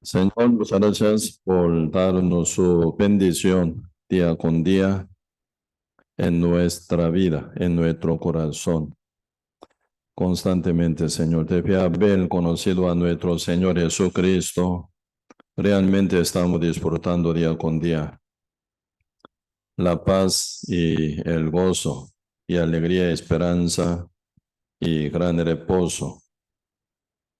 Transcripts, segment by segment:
Señor, muchas gracias por darnos su bendición día con día en nuestra vida, en nuestro corazón. Constantemente, Señor, debe haber conocido a nuestro Señor Jesucristo. Realmente estamos disfrutando día con día la paz y el gozo y alegría, esperanza y gran reposo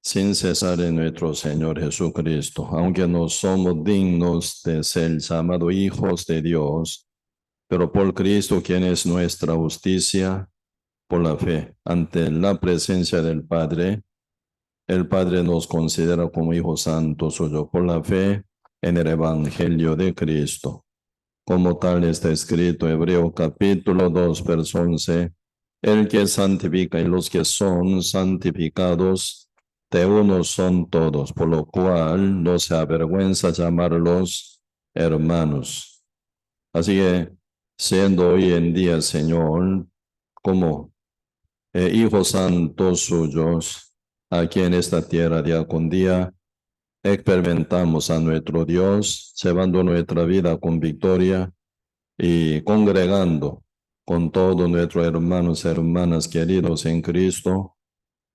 sin cesar en nuestro Señor Jesucristo. Aunque no somos dignos de ser llamados hijos de Dios, pero por Cristo, quien es nuestra justicia, por la fe, ante la presencia del Padre, el Padre nos considera como hijos santos suyos por la fe en el Evangelio de Cristo. Como tal está escrito, Hebreo capítulo 2, verso 11, el que santifica y los que son santificados, de uno son todos, por lo cual no se avergüenza llamarlos hermanos. Así que, siendo hoy en día, Señor, como hijos santos suyos, aquí en esta tierra día con día, experimentamos a nuestro Dios, llevando nuestra vida con victoria y congregando con todos nuestros hermanos y hermanas queridos en Cristo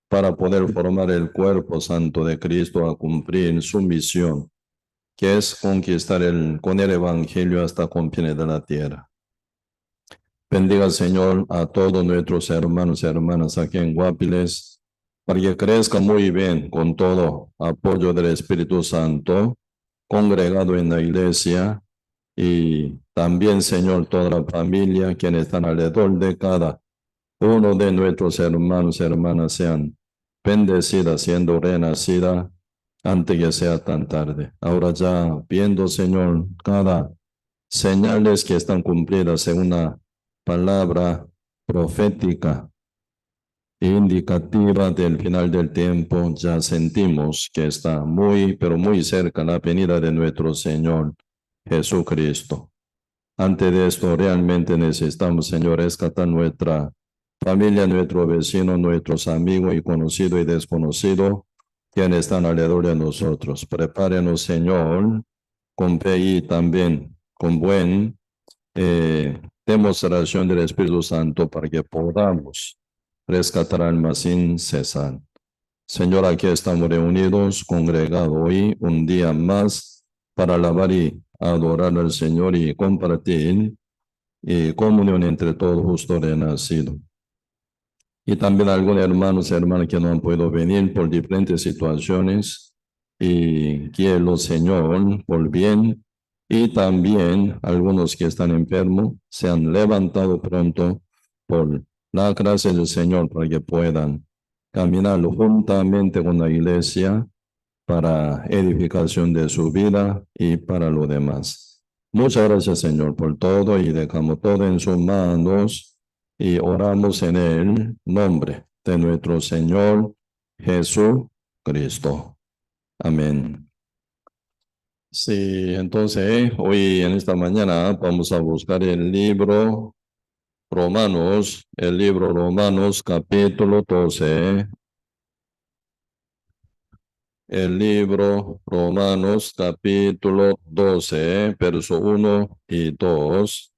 para poder formar el cuerpo santo de Cristo a cumplir su misión, que es conquistar con el Evangelio hasta confines de la tierra. Bendiga, Señor, a todos nuestros hermanos y hermanas aquí en Guapiles, para que crezca muy bien con todo apoyo del Espíritu Santo, congregado en la iglesia, y también, Señor, toda la familia, quienes están alrededor de cada uno de nuestros hermanos y hermanas sean bendecidas, siendo renacida antes que sea tan tarde. Ahora ya viendo, Señor, cada señales que están cumplidas según una palabra profética indicativa del final del tiempo, ya sentimos que está muy, pero muy cerca la venida de nuestro Señor Jesucristo. Antes de esto, realmente necesitamos, Señor, rescatar nuestra familia, nuestro vecino, nuestros amigos y conocidos y desconocidos, quienes están alrededor de nosotros. Prepárenos, Señor, con fe y también con buen demostración del Espíritu Santo para que podamos rescatar almas sin cesar. Señor, aquí estamos reunidos, congregados hoy, un día más, para alabar y adorar al Señor y compartir comunión entre todos justo renacido. Y también algunos hermanos y hermanas que no han podido venir por diferentes situaciones y quiero, Señor, por bien. Y también algunos que están enfermos se han levantado pronto por la gracia del Señor para que puedan caminar juntamente con la iglesia para edificación de su vida y para lo demás. Muchas gracias, Señor, por todo y dejamos todo en sus manos y oramos en el nombre de nuestro Señor Jesucristo. Amén. Sí, entonces hoy en esta mañana vamos a buscar el libro Romanos capítulo 12. El libro Romanos capítulo 12, verso 1 y 2.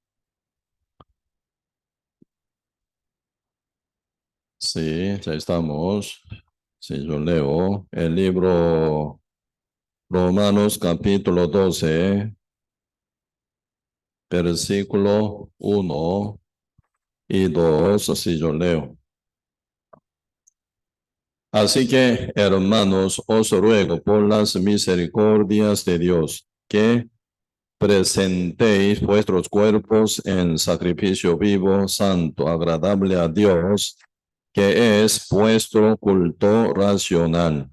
Sí, ya estamos. Sí, yo leo el libro Romanos capítulo 12, versículo 1 y 2. Así yo leo. Así que, hermanos, os ruego por las misericordias de Dios que presentéis vuestros cuerpos en sacrificio vivo, santo, agradable a Dios, que es vuestro culto racional.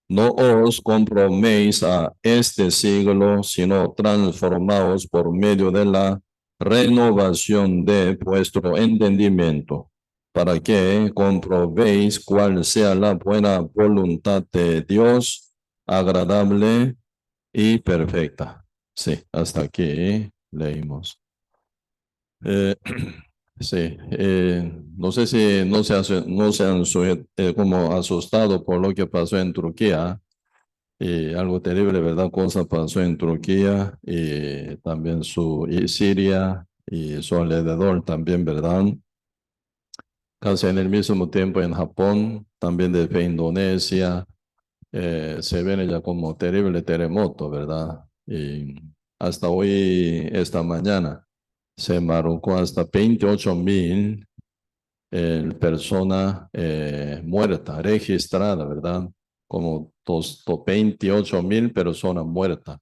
No os comproméis a este siglo, sino transformaos por medio de la renovación de vuestro entendimiento, para que comprobéis cuál sea la buena voluntad de Dios, agradable y perfecta. Sí, hasta aquí leímos. Eh, sí, no sé si no se han como asustado por lo que pasó en Turquía, Y algo terrible, ¿verdad? Cosa pasó en Turquía y también y Siria y su alrededor también, ¿verdad? Casi en el mismo tiempo en Japón, también desde Indonesia, se ven ya como terrible terremoto, ¿verdad? Y hasta hoy, esta mañana, se marcó hasta 28.000 personas muertas, registradas, ¿verdad? Como 28.000 personas muertas,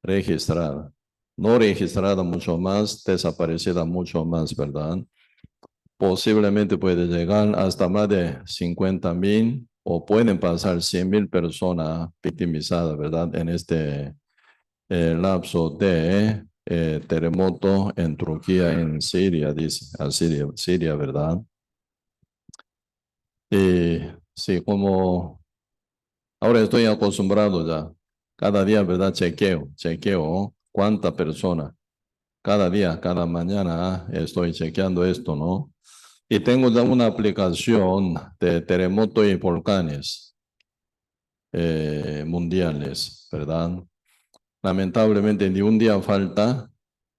registradas. No registradas mucho más, desaparecidas mucho más, ¿verdad? Posiblemente puede llegar hasta más de 50.000 o pueden pasar 100.000 personas victimizadas, ¿verdad? En este lapso de terremoto en Turquía, en Siria, dice, a Siria, ¿verdad? Y sí, como ahora estoy acostumbrado ya, cada día, ¿verdad? Chequeo, cuánta persona, cada día, cada mañana estoy chequeando esto, ¿no? Y tengo ya una aplicación de terremotos y volcanes mundiales, ¿verdad? Lamentablemente ni un día falta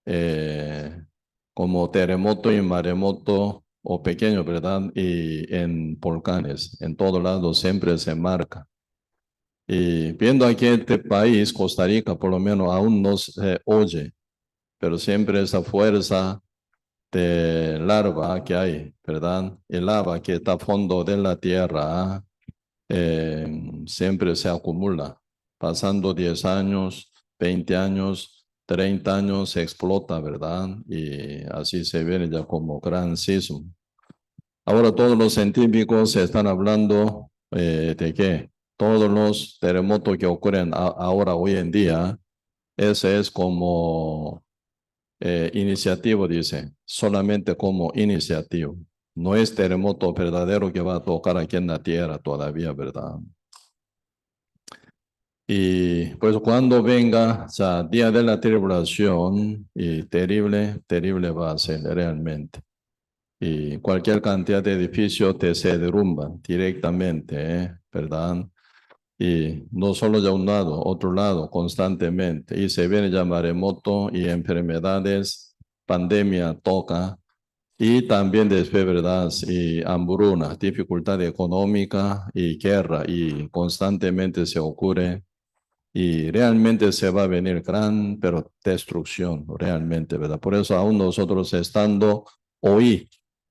eh, como terremoto y maremoto o pequeño, ¿verdad? Y en volcanes, en todo lado siempre se marca. Y viendo aquí este país, Costa Rica, por lo menos aún no se oye, pero siempre esa fuerza de larva que hay, ¿verdad? El lava que está a fondo de la tierra, siempre se acumula. Pasando 10 años, 20 años, 30 años, se explota, ¿verdad? Y así se ve ya como gran sismo. Ahora todos los científicos están hablando de que todos los terremotos que ocurren ahora, hoy en día, ese es como iniciativo, dice, solamente como iniciativo. No es terremoto verdadero que va a tocar aquí en la tierra todavía, ¿verdad? Y pues cuando venga, o sea, día de la tribulación, y terrible, terrible va a ser realmente. Y cualquier cantidad de edificios te se derrumban directamente, ¿verdad? Y no solo de un lado, otro lado, constantemente. Y se viene ya maremoto y enfermedades, pandemia toca. Y también después, ¿verdad? Y hambruna, dificultad económica y guerra. Y constantemente se ocurre. Y realmente se va a venir gran, pero destrucción, realmente, ¿verdad? Por eso aún nosotros estando hoy,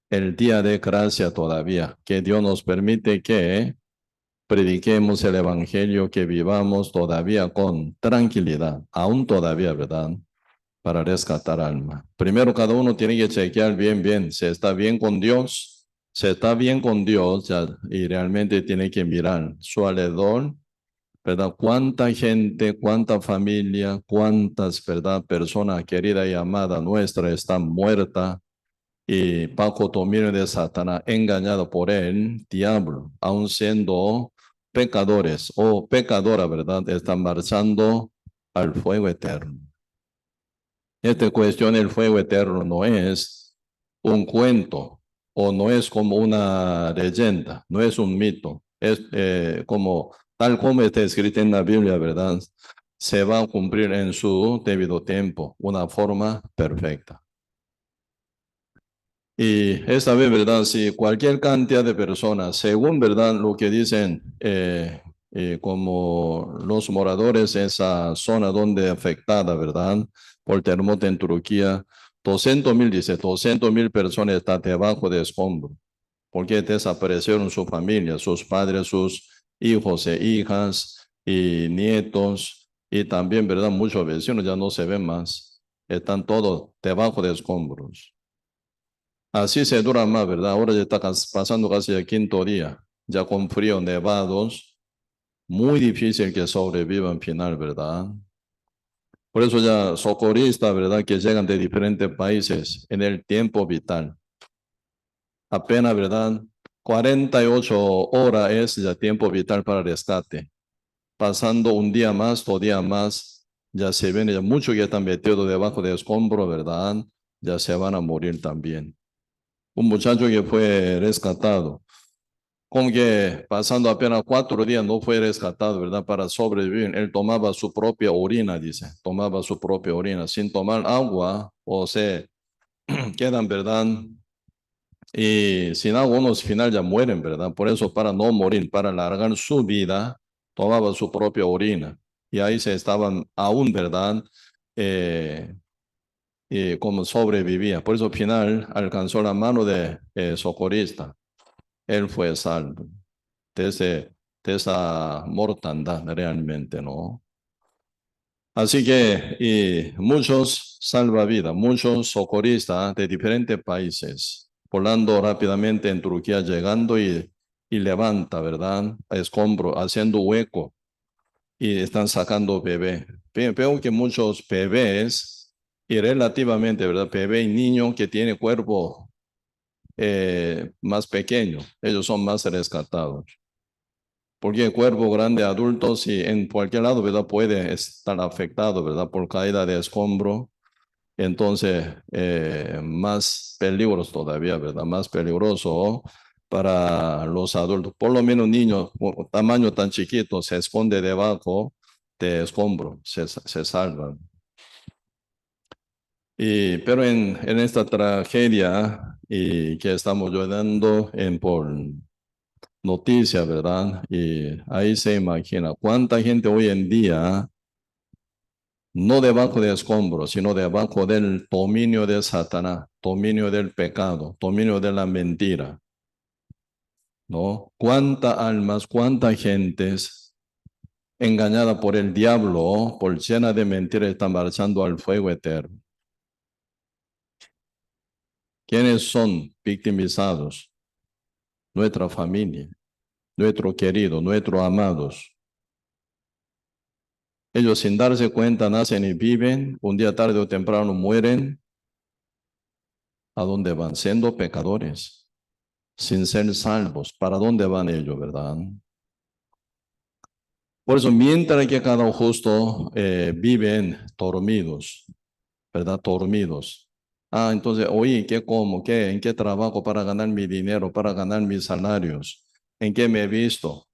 el día de gracia todavía, que Dios nos permite que prediquemos el evangelio, que vivamos todavía con tranquilidad, aún todavía, ¿verdad? Para rescatar alma. Primero, cada uno tiene que chequear bien, si está bien con Dios, si está bien con Dios, ya, y realmente tiene que mirar su alrededor, ¿verdad? Cuánta gente, cuánta familia, cuántas, ¿verdad? Personas querida y amada nuestra están muertas y bajo dominio de Satanás, engañado por el diablo, aun siendo pecadores o pecadora, ¿verdad? Están marchando al fuego eterno. Esta cuestión del fuego eterno no es un cuento o no es como una leyenda, no es un mito, es como tal como está escrito en la Biblia, ¿verdad? Se va a cumplir en su debido tiempo, una forma perfecta. Y esta vez, ¿verdad? Si cualquier cantidad de personas, según, ¿verdad? Lo que dicen, como los moradores de esa zona donde afectada, ¿verdad? Por el terremoto en Turquía, 200.000, dice, 200.000 personas están debajo de escombros, porque desaparecieron su familia, sus padres, sus hijos e hijas y nietos, y también, ¿verdad? Muchos vecinos ya no se ven más, están todos debajo de escombros. Así se dura más, ¿verdad? Ahora ya está pasando casi el quinto día, ya con frío, nevados, muy difícil que sobrevivan final, ¿verdad? Por eso ya socorristas, ¿verdad? Que llegan de diferentes países en el tiempo vital. Apenas, ¿verdad? 48 horas es ya tiempo vital para rescate. Pasando un día más, 2 días más, ya se ven, ya muchos ya están metidos debajo de escombros, ¿verdad? Ya se van a morir también. Un muchacho que fue rescatado como que pasando apenas 4 días no fue rescatado, ¿verdad? Para sobrevivir. Él tomaba su propia orina, dice, tomaba su propia orina, sin tomar agua, o se quedan, ¿verdad? Y sin agua, unos al final ya mueren, ¿verdad? Por eso, para no morir, para alargar su vida, tomaba su propia orina. Y ahí se estaban aún, ¿verdad? Eh, como sobrevivía. Por eso, al final, alcanzó la mano de socorrista. Él fue salvo de, de esa mortandad realmente, ¿no? Así que y muchos salvavidas, muchos socorristas de diferentes países, volando rápidamente en Turquía, llegando y levanta, ¿verdad? Escombro, haciendo hueco y están sacando bebé. Veo que muchos bebés y relativamente, ¿verdad? Bebé y niño que tiene cuerpo más pequeño, ellos son más rescatados. Porque el cuerpo grande adulto, si en cualquier lado, ¿verdad? Puede estar afectado, ¿verdad? Por caída de escombro. Entonces, más peligroso todavía, ¿verdad? Más peligroso para los adultos. Por lo menos niños, por tamaño tan chiquito, se esconde debajo de escombro, se salvan. Pero en esta tragedia y que estamos llorando por noticia, ¿verdad? Y ahí se imagina cuánta gente hoy en día, no debajo de escombros, sino debajo del dominio de Satanás, dominio del pecado, dominio de la mentira, ¿no? Cuántas almas, cuánta gentes engañada por el diablo, por llena de mentiras, están marchando al fuego eterno. ¿Quiénes son victimizados? Nuestra familia, nuestro querido, nuestros amados. Ellos sin darse cuenta nacen y viven, un día tarde o temprano mueren. ¿A dónde van? Siendo pecadores, sin ser salvos. ¿Para dónde van ellos, verdad? Por eso, mientras que cada justo viven dormidos, ¿verdad? Dormidos. Ah, entonces, oye, ¿qué como? ¿Qué? ¿En qué trabajo para ganar mi dinero, para ganar mis salarios? ¿En qué me he visto?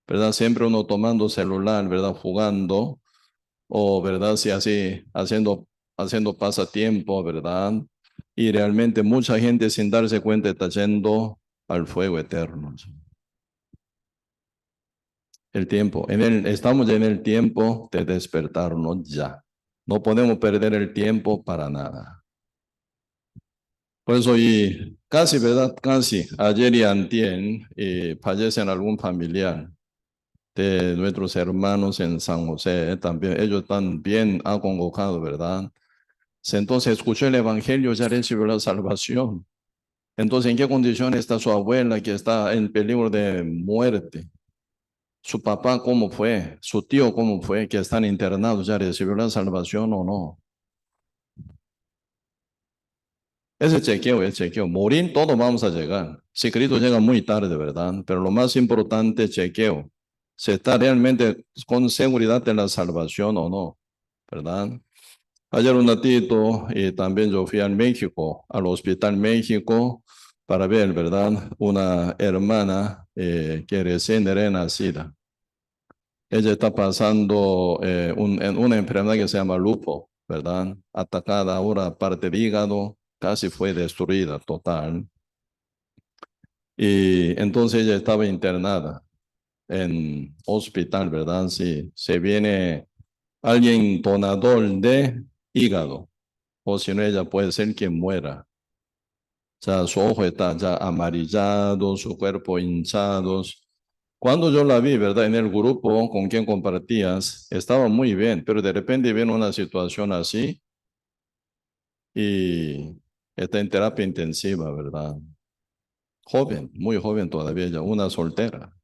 ¿Verdad? Siempre uno tomando celular, ¿verdad? Jugando o, ¿verdad? Si así, haciendo pasatiempo, ¿verdad? Y realmente mucha gente sin darse cuenta está yendo al fuego eterno. El tiempo, estamos ya en el tiempo de despertarnos ya. No podemos perder el tiempo para nada. Por eso, y casi, ¿verdad? Casi, ayer y antier, fallecen algún familiar de nuestros hermanos en San José, también ellos están bien acongojados, ¿verdad? Entonces escuchó el evangelio, ya recibió la salvación. Entonces, ¿en qué condición está su abuela que está en peligro de muerte? Su papá, ¿cómo fue? Su tío, ¿cómo fue? Que están internados, ¿ya recibió la salvación o no? Ese chequeo, el chequeo. Morir, todos vamos a llegar. Si Cristo llega muy tarde, ¿verdad? Pero lo más importante, chequeo. ¿Se está realmente con seguridad de la salvación o no? ¿Verdad? Ayer un ratito y también yo fui a México, al Hospital México, para ver, ¿verdad? Una hermana que recién era nacida. Ella está pasando en una enfermedad que se llama lupo, ¿verdad? Atacada ahora parte del hígado, casi fue destruida total. Y entonces ella estaba internada en hospital, ¿verdad? Sí, se viene alguien donador de hígado, o si no, ella puede ser quien muera. O sea, su ojo está ya amarillado, su cuerpo hinchado. Cuando yo la vi, ¿verdad? En el grupo con quien compartías, estaba muy bien, pero de repente viene una situación así y está en terapia intensiva, ¿verdad? Joven, muy joven todavía ella, una soltera.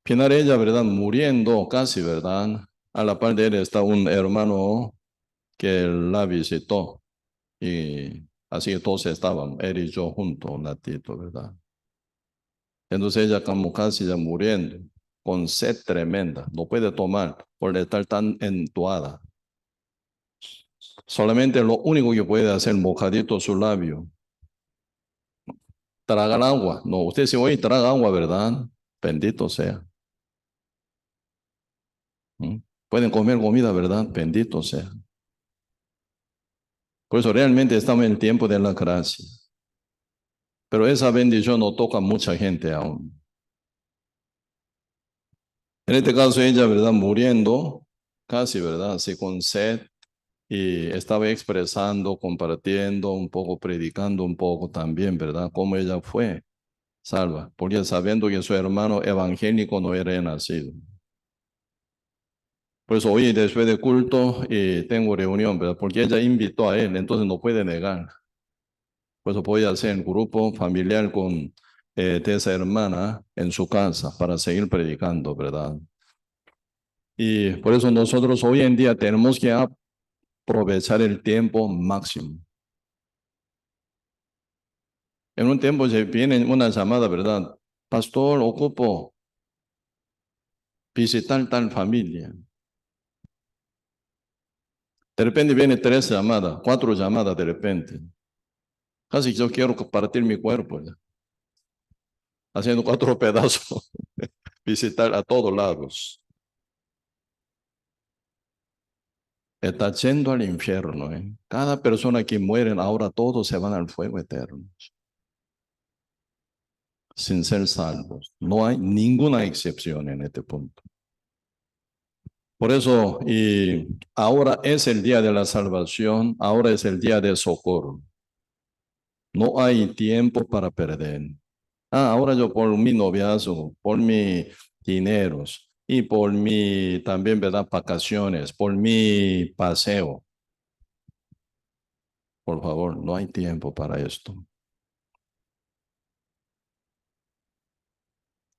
Final ella, ¿verdad? Muriendo casi, ¿verdad? A la par de él está un hermano que la visitó y así que todos estaban, él y yo juntos un ratito, ¿verdad? Entonces ella como casi ya muriendo, con sed tremenda, no puede tomar por estar tan entuada. Solamente lo único que puede hacer, mojadito su labio, tragar agua. No, usted dice, oye, traga agua, ¿verdad? Bendito sea. ¿Mm? Pueden comer comida, ¿verdad? Bendito sea. Por eso realmente estamos en el tiempo de la gracia. Pero esa bendición no toca a mucha gente aún. En este caso ella, ¿verdad? Muriendo, casi, ¿verdad? Así con sed y estaba expresando, compartiendo un poco, predicando un poco también, ¿verdad? Cómo ella fue salva, porque sabiendo que su hermano evangélico no era nacido. Pues hoy después de culto tengo reunión, ¿verdad? Porque ella invitó a él, entonces no puede negar. Pues voy a hacer un grupo familiar con de esa hermana en su casa para seguir predicando, ¿verdad? Y por eso nosotros hoy en día tenemos que aprovechar el tiempo máximo. En un tiempo se viene una llamada, ¿verdad? Pastor, ocupo visitar tal familia. De repente viene 3 llamadas, 4 llamadas de repente. Casi yo quiero partir mi cuerpo, ya, haciendo 4 pedazos, visitar a todos lados. Está yendo al infierno, ¿eh? Cada persona que muere, ahora todos se van al fuego eterno, sin ser salvos. No hay ninguna excepción en este punto. Por eso, y ahora es el día de la salvación, ahora es el día de socorro. No hay tiempo para perder. Ahora yo por mi noviazgo, por mi dineros y por mi también, ¿verdad? Vacaciones, por mi paseo. Por favor, no hay tiempo para esto.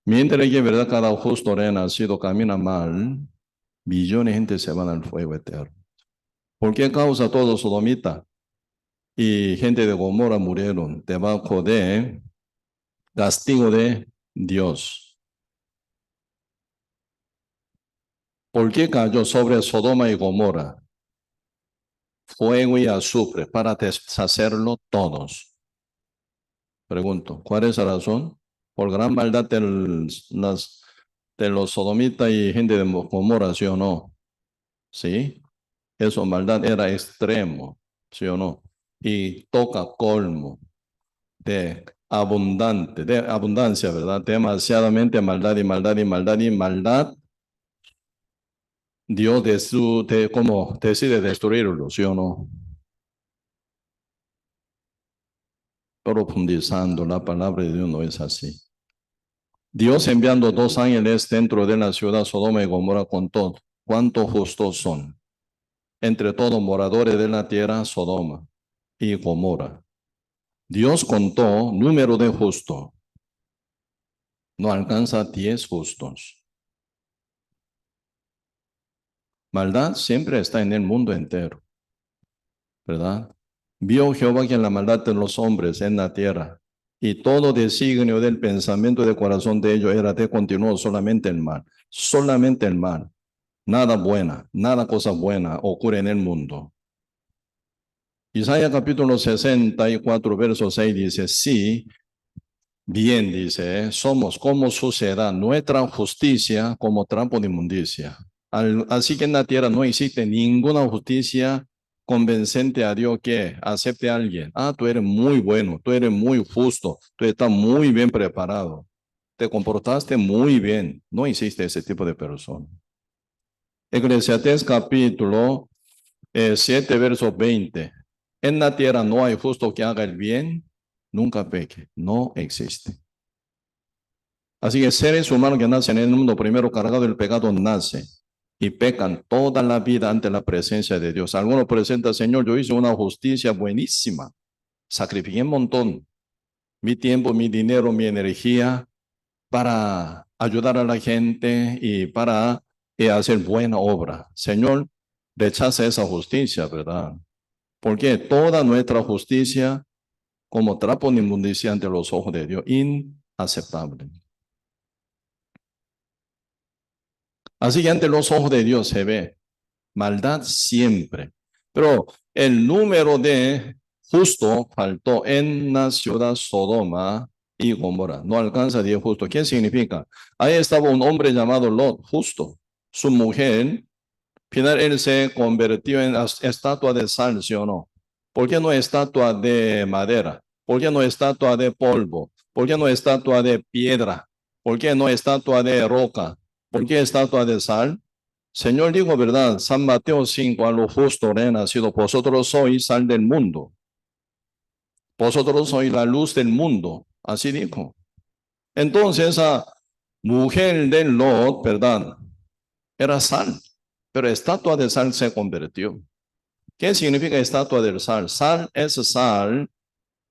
Mientras que, ¿verdad? Cada justo renacido camina mal, millones de gente se van al fuego eterno. ¿Por qué causa todo sodomita? Y gente de Gomorra murieron debajo de castigo de Dios. ¿Por qué cayó sobre Sodoma y Gomorra? Fuego y azufre para deshacerlo todos. Pregunto, ¿cuál es la razón? Por gran maldad de los sodomitas y gente de Gomorra, ¿sí o no? Sí, eso maldad era extremo, ¿sí o no? Y toca colmo de abundancia, ¿verdad? Demasiadamente maldad y maldad y maldad y maldad. Dios como decide destruirlo, ¿sí o no? Profundizando, la palabra de Dios no es así. Dios enviando 2 ángeles dentro de la ciudad Sodoma y Gomorra con todo. ¿Cuántos justos son? Entre todos moradores de la tierra, Sodoma y Gomorra. Dios contó número de justos. No alcanza 10 justos. Maldad siempre está en el mundo entero, ¿verdad? Vio Jehová que la maldad de los hombres en la tierra y todo designio del pensamiento del corazón de ellos era de continuo solamente el mal, solamente el mal. Nada buena, nada cosa buena ocurre en el mundo. Isaías capítulo 64, verso 6 dice, sí, bien dice, somos como suciedad, nuestra justicia como trapo de inmundicia. Así que en la tierra no existe ninguna justicia convincente a Dios que acepte a alguien. Tú eres muy bueno, tú eres muy justo, tú estás muy bien preparado, te comportaste muy bien. No existe ese tipo de persona. Eclesiastés capítulo 7, verso 20. En la tierra no hay justo que haga el bien, nunca peque, no existe. Así que seres humanos que nacen en el mundo primero cargado del pecado nacen y pecan toda la vida ante la presencia de Dios. Algunos presentan, Señor, yo hice una justicia buenísima, sacrifiqué un montón, mi tiempo, mi dinero, mi energía para ayudar a la gente y para hacer buena obra. Señor, rechaza esa justicia, ¿verdad? Porque toda nuestra justicia como trapo de inmundicia ante los ojos de Dios, inaceptable. Así que ante los ojos de Dios se ve maldad siempre. Pero el número de justo faltó en la ciudad Sodoma y Gomorra. No alcanza 10 justos. ¿Qué significa? Ahí estaba un hombre llamado Lot, justo. Su mujer, final él se convirtió en estatua de sal, ¿sí o no? ¿Por qué no estatua de madera? ¿Por qué no estatua de polvo? ¿Por qué no estatua de piedra? ¿Por qué no estatua de roca? ¿Por qué estatua de sal? Señor dijo, ¿verdad? San Mateo 5, a lo justo he nacido. Vosotros sois sal del mundo. Vosotros sois la luz del mundo. Así dijo. Entonces, esa mujer de Lot, ¿verdad? Era sal, pero estatua de sal se convirtió. ¿Qué significa estatua del sal? Sal es sal,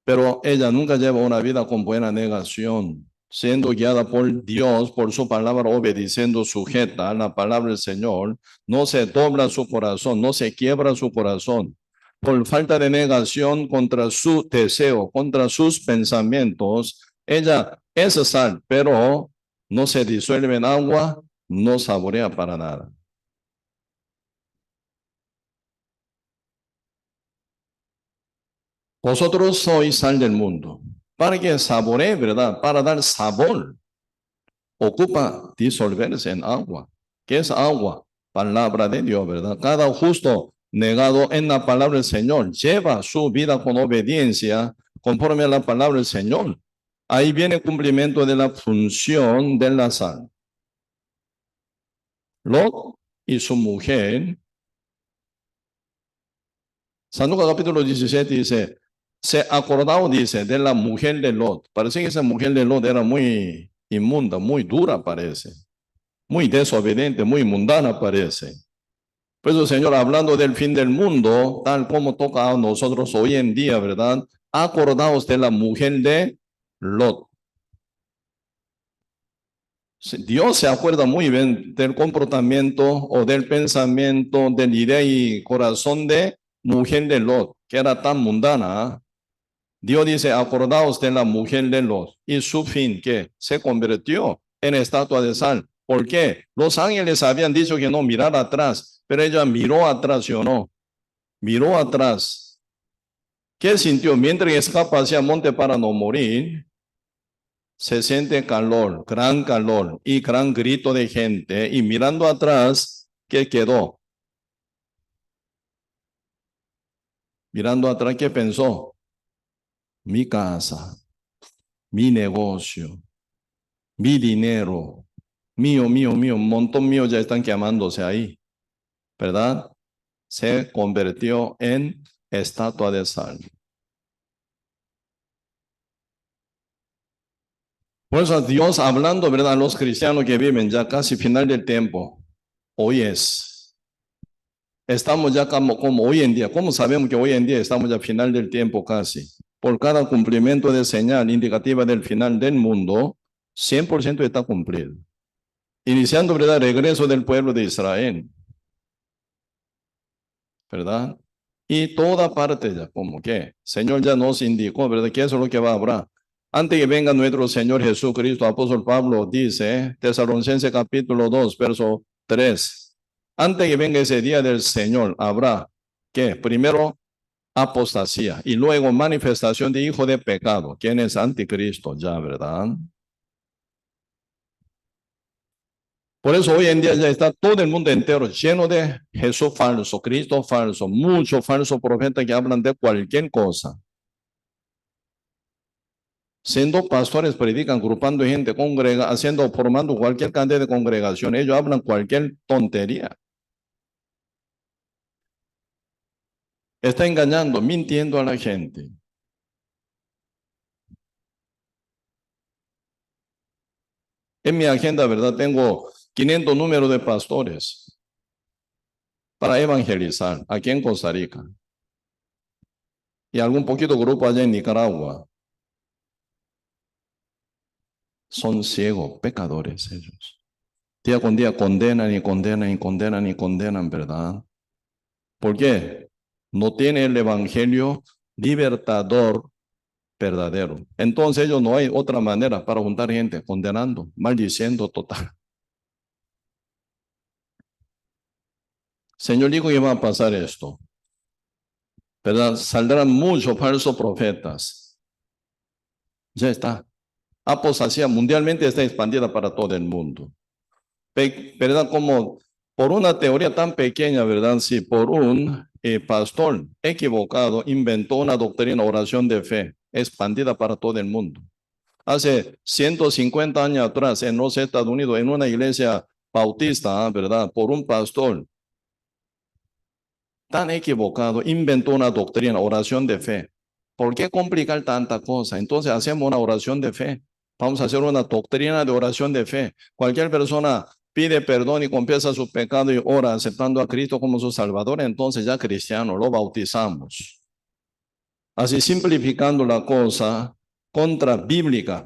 pero ella nunca lleva una vida con buena negación, siendo guiada por Dios, por su palabra, obedeciendo, sujeta a la palabra del Señor. No se dobla su corazón, no se quiebra su corazón. Por falta de negación contra su deseo, contra sus pensamientos, ella es sal, pero no se disuelve en agua, no saborea para nada. Vosotros sois sal del mundo, para que saboree, ¿verdad? Para dar sabor, ocupa disolverse en agua. ¿Qué es agua? Palabra de Dios, ¿verdad? Cada justo negado en la palabra del Señor lleva su vida con obediencia conforme a la palabra del Señor. Ahí viene el cumplimiento de la función de la sal. Lot y su mujer, San Lucas capítulo 17 dice, se acordaba, dice, de la mujer de Lot. Parece que esa mujer de Lot era muy inmunda, muy dura, parece. Muy desobediente, muy mundana, parece. Pues el Señor, hablando del fin del mundo, tal como toca a nosotros hoy en día, ¿verdad? Acordaos de la mujer de Lot. Dios se acuerda muy bien del comportamiento o del pensamiento, del idea y corazón de mujer de Lot, que era tan mundana. Dios dice, acordaos de la mujer de Lot y su fin que se convirtió en estatua de sal. ¿Por qué? Los ángeles habían dicho que no mirara atrás, pero ella miró atrás, ¿sí o no? Miró atrás. ¿Qué sintió? Mientras escapa hacia el monte para no morir, se siente calor y gran grito de gente. Y mirando atrás, ¿qué quedó? Mirando atrás, ¿qué pensó? Mi casa, mi negocio, mi dinero, mío, un montón mío ya están quemándose ahí, ¿verdad? Se convirtió en estatua de sal. Por eso Dios hablando, ¿verdad? A los cristianos que viven ya casi final del tiempo. Hoy es. Estamos ya como hoy en día. ¿Cómo sabemos que hoy en día estamos ya a final del tiempo casi? Por cada cumplimiento de señal indicativa del final del mundo, 100% está cumplido. Iniciando, ¿verdad? Regreso del pueblo de Israel, ¿verdad? Y toda parte ya, como que, Señor ya nos indicó, ¿verdad? Que eso es lo que va a haber. Antes que venga nuestro Señor Jesucristo, apóstol Pablo dice, Tesalonicenses capítulo 2, verso 3. Antes que venga ese día del Señor, habrá que primero apostasía y luego manifestación de hijo de pecado. ¿Quién es anticristo? Ya, ¿verdad? Por eso hoy en día ya está todo el mundo entero lleno de Jesús falso, Cristo falso, muchos falsos profetas que hablan de cualquier cosa. Siendo pastores, predican, grupando gente, haciendo, formando cualquier cantidad de congregación. Ellos hablan cualquier tontería. Está engañando, mintiendo a la gente. En mi agenda, ¿verdad? Tengo 500 números de pastores para evangelizar aquí en Costa Rica y algún poquito grupo allá en Nicaragua. Son ciegos, pecadores ellos. Día con día condenan y condenan y condenan y condenan, ¿verdad? ¿Por qué? No tiene el evangelio libertador verdadero. Entonces ellos no hay otra manera para juntar gente condenando, maldiciendo total. Señor dijo que va a pasar esto, ¿verdad? Saldrán muchos falsos profetas. Ya está. Apostasía mundialmente está expandida para todo el mundo. ¿Verdad? Como por una teoría tan pequeña, ¿verdad? Si por un pastor equivocado inventó una doctrina, oración de fe, expandida para todo el mundo. Hace 150 años atrás, en los Estados Unidos, en una iglesia bautista, ¿verdad? Por un pastor tan equivocado, inventó una doctrina, oración de fe. ¿Por qué complicar tanta cosa? Entonces hacemos una oración de fe. Vamos a hacer una doctrina de oración de fe. Cualquier persona pide perdón y confiesa su pecado y ora aceptando a Cristo como su Salvador, entonces ya cristiano, lo bautizamos. Así simplificando la cosa, contra Biblia,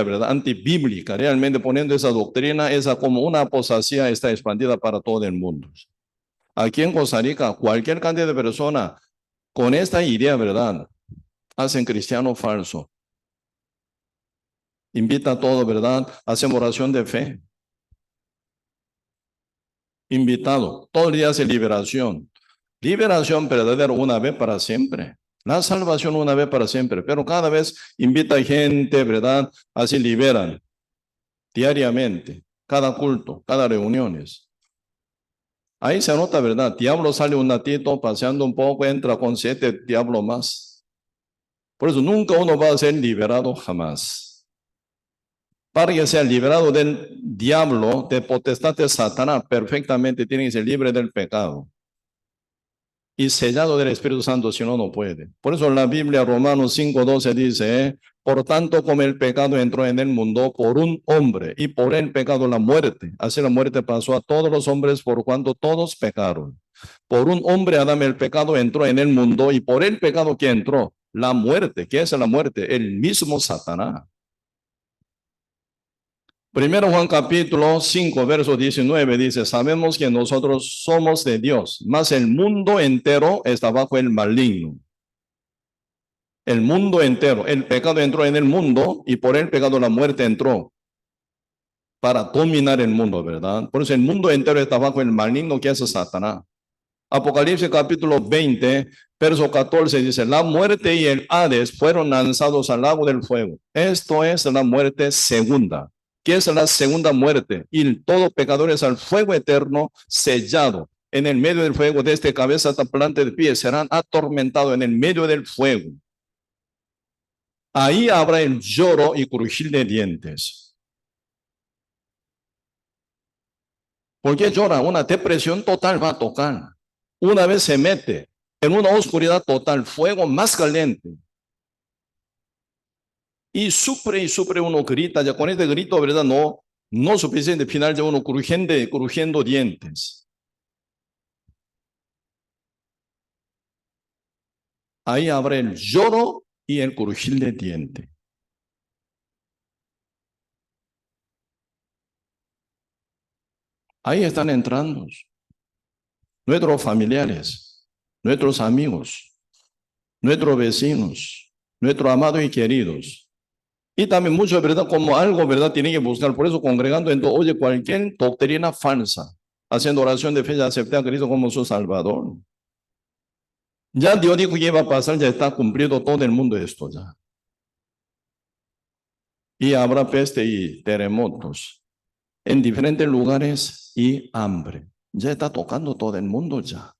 ¿verdad? Antibíblica, realmente poniendo esa doctrina, esa como una apostasía está expandida para todo el mundo. Aquí en Costa Rica, cualquier cantidad de personas con esta idea, ¿verdad? Hacen cristiano falso. Invita a todo, ¿verdad? Hacen oración de fe. Invitado. Todo el día hace liberación. Liberación verdadera una vez para siempre. La salvación una vez para siempre. Pero cada vez invita a gente, ¿verdad? Así liberan. Diariamente. Cada culto, cada reuniones. Ahí se nota, ¿verdad? Diablo sale un ratito, paseando un poco, entra con 7 diablos más. Por eso nunca uno va a ser liberado jamás. Para que sea liberado del diablo, de potestad de Satanás, perfectamente tiene que ser libre del pecado. Y sellado del Espíritu Santo, si no, no puede. Por eso en la Biblia, Romanos 5:12 dice, por tanto, como el pecado entró en el mundo por un hombre, y por el pecado la muerte. Así la muerte pasó a todos los hombres por cuanto todos pecaron. Por un hombre, Adán, el pecado entró en el mundo, y por el pecado que entró, la muerte. ¿Qué es la muerte? El mismo Satanás. Primero Juan capítulo 5, verso 19 dice, sabemos que nosotros somos de Dios, mas el mundo entero está bajo el maligno. El mundo entero, el pecado entró en el mundo y por el pecado la muerte entró para dominar el mundo, ¿verdad? Por eso el mundo entero está bajo el maligno que es Satanás. Apocalipsis capítulo 20, verso 14 dice, la muerte y el Hades fueron lanzados al lago del fuego. Esto es la muerte segunda. ¿Qué es la segunda muerte? Y todo pecador es al fuego eterno sellado. En el medio del fuego, desde cabeza hasta planta de pie, serán atormentados en el medio del fuego. Ahí habrá el lloro y crujir de dientes. ¿Por qué llora? Una depresión total va a tocar. Una vez se mete en una oscuridad total, fuego más caliente. Y sufre uno grita, ya con este grito, ¿verdad? No suficiente, final ya uno crujiendo dientes. Ahí habrá el lloro y el crujir de dientes. Ahí están entrando nuestros familiares, nuestros amigos, nuestros vecinos, nuestros amados y queridos. Y también mucho, ¿verdad? Como algo, ¿verdad? Tienen que buscar. Por eso congregando, entonces, oye, cualquier doctrina falsa, haciendo oración de fe, ya acepté a Cristo como su Salvador. Ya Dios dijo que iba a pasar, ya está cumplido todo el mundo esto ya. Y habrá peste y terremotos en diferentes lugares y hambre. Ya está tocando todo el mundo ya.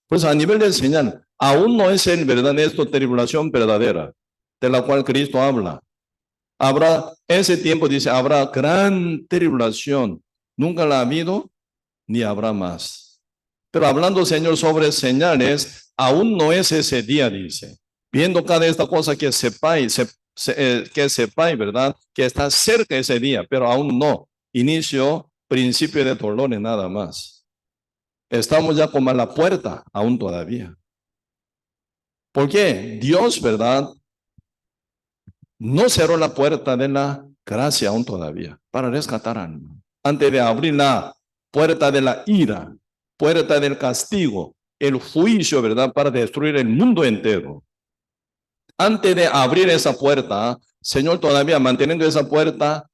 Pues a nivel de señal, aún no es el verdad esto, tribulación verdadera, de la cual Cristo habla. Habrá, ese tiempo dice, habrá gran tribulación. Nunca la ha habido, ni habrá más. Pero hablando, Señor, sobre señales, aún no es ese día, dice. Viendo cada esta cosa que sepáis, ¿verdad? Que está cerca ese día, pero aún no. Inicio, principio de dolores, nada más. Estamos ya como a la puerta, aún todavía. ¿Por qué? Dios, ¿verdad? No cerró la puerta de la gracia aún todavía para rescatar alma. Antes de abrir la puerta de la ira, puerta del castigo, el juicio, ¿verdad? Para destruir el mundo entero. Antes de abrir esa puerta, Señor, todavía manteniendo esa puerta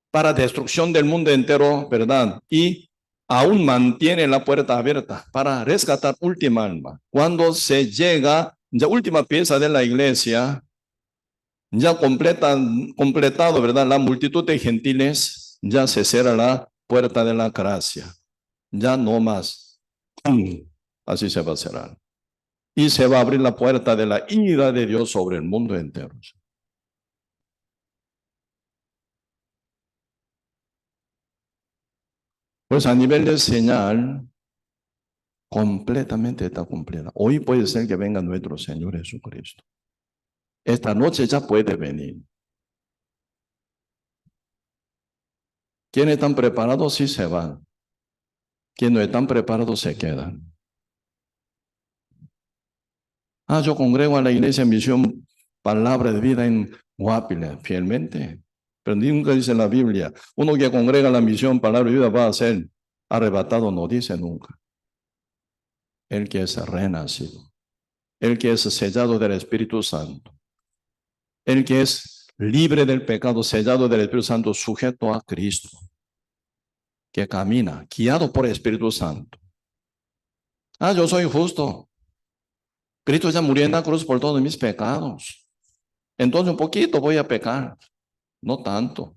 para destrucción del mundo entero, ¿verdad? Y aún mantiene la puerta abierta para rescatar última alma. Cuando se llega, la última pieza de la iglesia, Ya completado, ¿verdad? La multitud de gentiles, ya se cierra la puerta de la gracia. Ya no más. Así se va a cerrar. Y se va a abrir la puerta de la ira de Dios sobre el mundo entero. Pues a nivel de señal, completamente está cumplida. Hoy puede ser que venga nuestro Señor Jesucristo. Esta noche ya puede venir. Quienes están preparados sí se van. Quienes no están preparados se quedan. Yo congrego a la iglesia en Misión Palabra de Vida en Guapiles, fielmente. Pero nunca dice en la Biblia, uno que congrega la misión Palabra de Vida va a ser arrebatado, no dice nunca. El que es renacido, el que es sellado del Espíritu Santo, el que es libre del pecado, sellado del Espíritu Santo, sujeto a Cristo, que camina, guiado por el Espíritu Santo. Yo soy justo. Cristo ya murió en la cruz por todos mis pecados. Entonces un poquito voy a pecar, no tanto.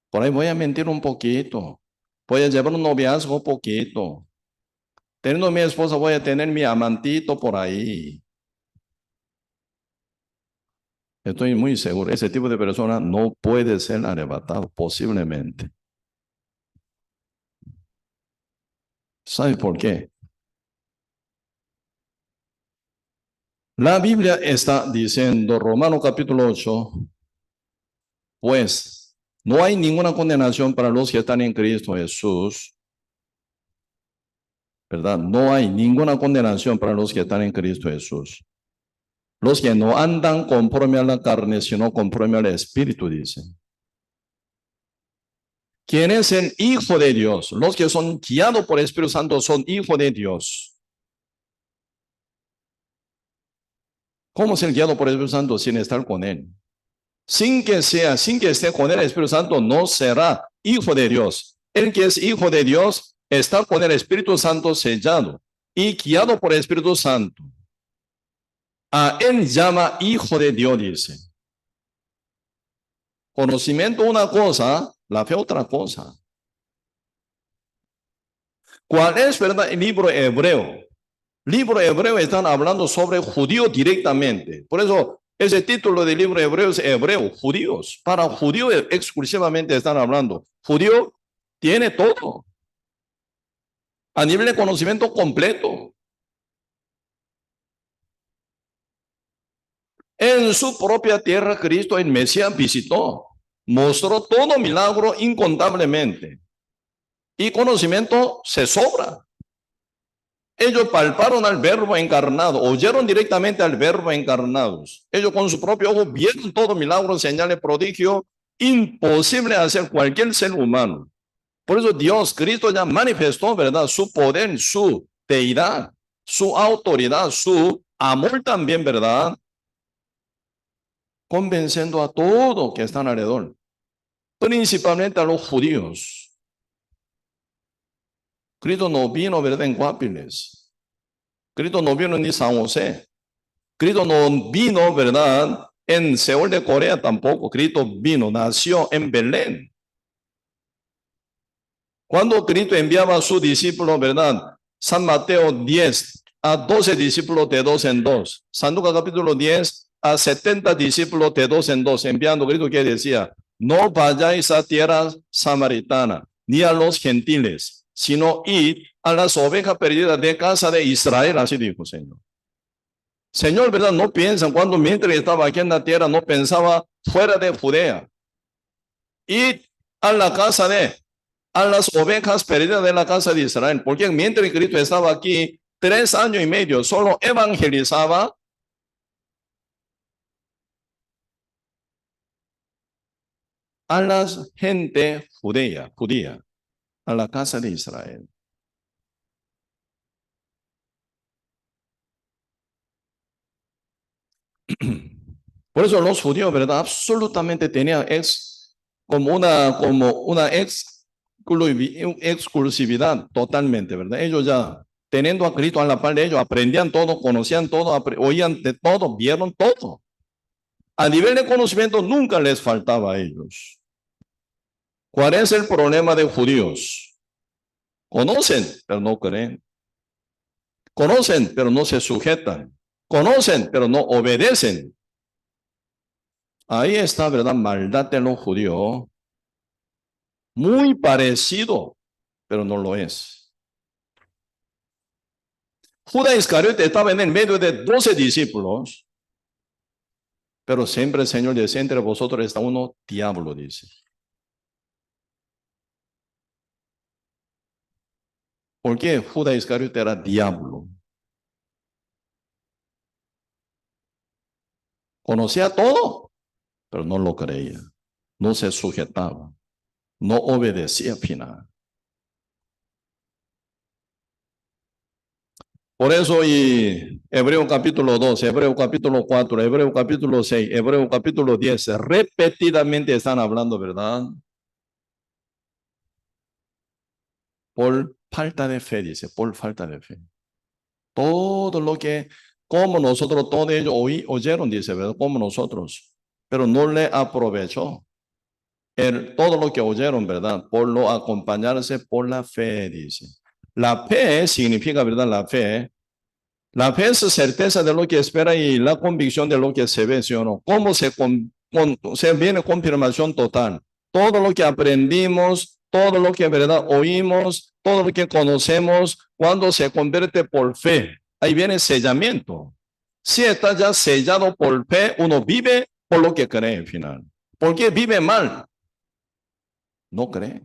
Por ahí voy a mentir un poquito. Voy a llevar un noviazgo un poquito. Teniendo mi esposa voy a tener mi amantito por ahí. Estoy muy seguro, ese tipo de persona no puede ser arrebatado, posiblemente. ¿Sabe por qué? La Biblia está diciendo, Romanos capítulo 8, pues no hay ninguna condenación para los que están en Cristo Jesús, ¿verdad? No hay ninguna condenación para los que están en Cristo Jesús. Los que no andan conforme a la carne, sino conforme al Espíritu, dice. ¿Quién es el Hijo de Dios? Los que son guiados por el Espíritu Santo son hijos de Dios. ¿Cómo ser guiado por el Espíritu Santo sin estar con Él? Sin que esté con Él, el Espíritu Santo no será hijo de Dios. El que es hijo de Dios está con el Espíritu Santo sellado y guiado por el Espíritu Santo. A Él llama hijo de Dios, dice. Conocimiento una cosa, la fe otra cosa. ¿Cuál es, verdad, el libro hebreo? Libro hebreo están hablando sobre judíos directamente. Por eso ese título del libro hebreo es hebreo, judíos. Para judíos exclusivamente están hablando. Judío tiene todo. A nivel de conocimiento completo. En su propia tierra, Cristo, el Mesías, visitó. Mostró todo milagro incontablemente. Y conocimiento se sobra. Ellos palparon al verbo encarnado, oyeron directamente al verbo encarnado. Ellos con su propio ojo vieron todo milagro, señales, prodigio, imposible hacer cualquier ser humano. Por eso Dios, Cristo ya manifestó, ¿verdad? Su poder, su deidad, su autoridad, su amor también, ¿verdad? Convenciendo a todos que están alrededor, principalmente a los judíos. Cristo no vino, ¿verdad? En Guapiles. Cristo no vino ni San José. Cristo no vino, ¿verdad? En Seúl de Corea tampoco. Cristo vino, nació en Belén. Cuando Cristo enviaba a sus discípulos, ¿verdad? San Mateo 10 a 12 discípulos de dos en dos. San Lucas capítulo 10 a 70 discípulos de dos en dos. Enviando Cristo que decía, no vayáis a tierra samaritana, ni a los gentiles, sino id a las ovejas perdidas de casa de Israel. Así dijo Señor. Señor, ¿verdad? No piensan, cuando mientras estaba aquí en la tierra, no pensaba fuera de Judea. Y a la casa a las ovejas perdidas de la casa de Israel. Porque mientras Cristo estaba aquí, 3 años y medio, solo evangelizaba a la gente judía, a la casa de Israel. Por eso los judíos, ¿verdad? Absolutamente tenían como una exclusividad totalmente, ¿verdad? Ellos ya, teniendo a Cristo a la par de ellos, aprendían todo, conocían todo, oían de todo, vieron todo. A nivel de conocimiento nunca les faltaba a ellos. ¿Cuál es el problema de judíos? Conocen, pero no creen. Conocen, pero no se sujetan. Conocen, pero no obedecen. Ahí está, ¿verdad? Maldad de los judíos. Muy parecido, pero no lo es. Judas Iscariote estaba en el medio de 12 discípulos, pero siempre el Señor dice, entre vosotros está uno diablo, dice. ¿Por qué Judas Iscariote era diablo? Conocía todo, pero no lo creía. No se sujetaba. No obedecía al final. Por eso, y Hebreo capítulo 12, Hebreo capítulo 4, Hebreo capítulo 6, Hebreo capítulo 10, repetidamente están hablando, ¿verdad? Por falta de fe, dice, por falta de fe. Todo lo que, como nosotros, todo ellos oyeron, dice, ¿verdad? Como nosotros, pero no le aprovechó. Todo lo que oyeron, ¿verdad? Por lo acompañarse por la fe, dice. La fe significa, ¿verdad? La fe es certeza de lo que espera y la convicción de lo que se ve, ¿sí o no? ¿Cómo se viene confirmación total? Todo lo que aprendimos, todo lo que en verdad oímos, todo lo que conocemos, cuando se convierte por fe, ahí viene sellamiento. Si está ya sellado por fe, uno vive por lo que cree al final. ¿Por qué vive mal? No cree.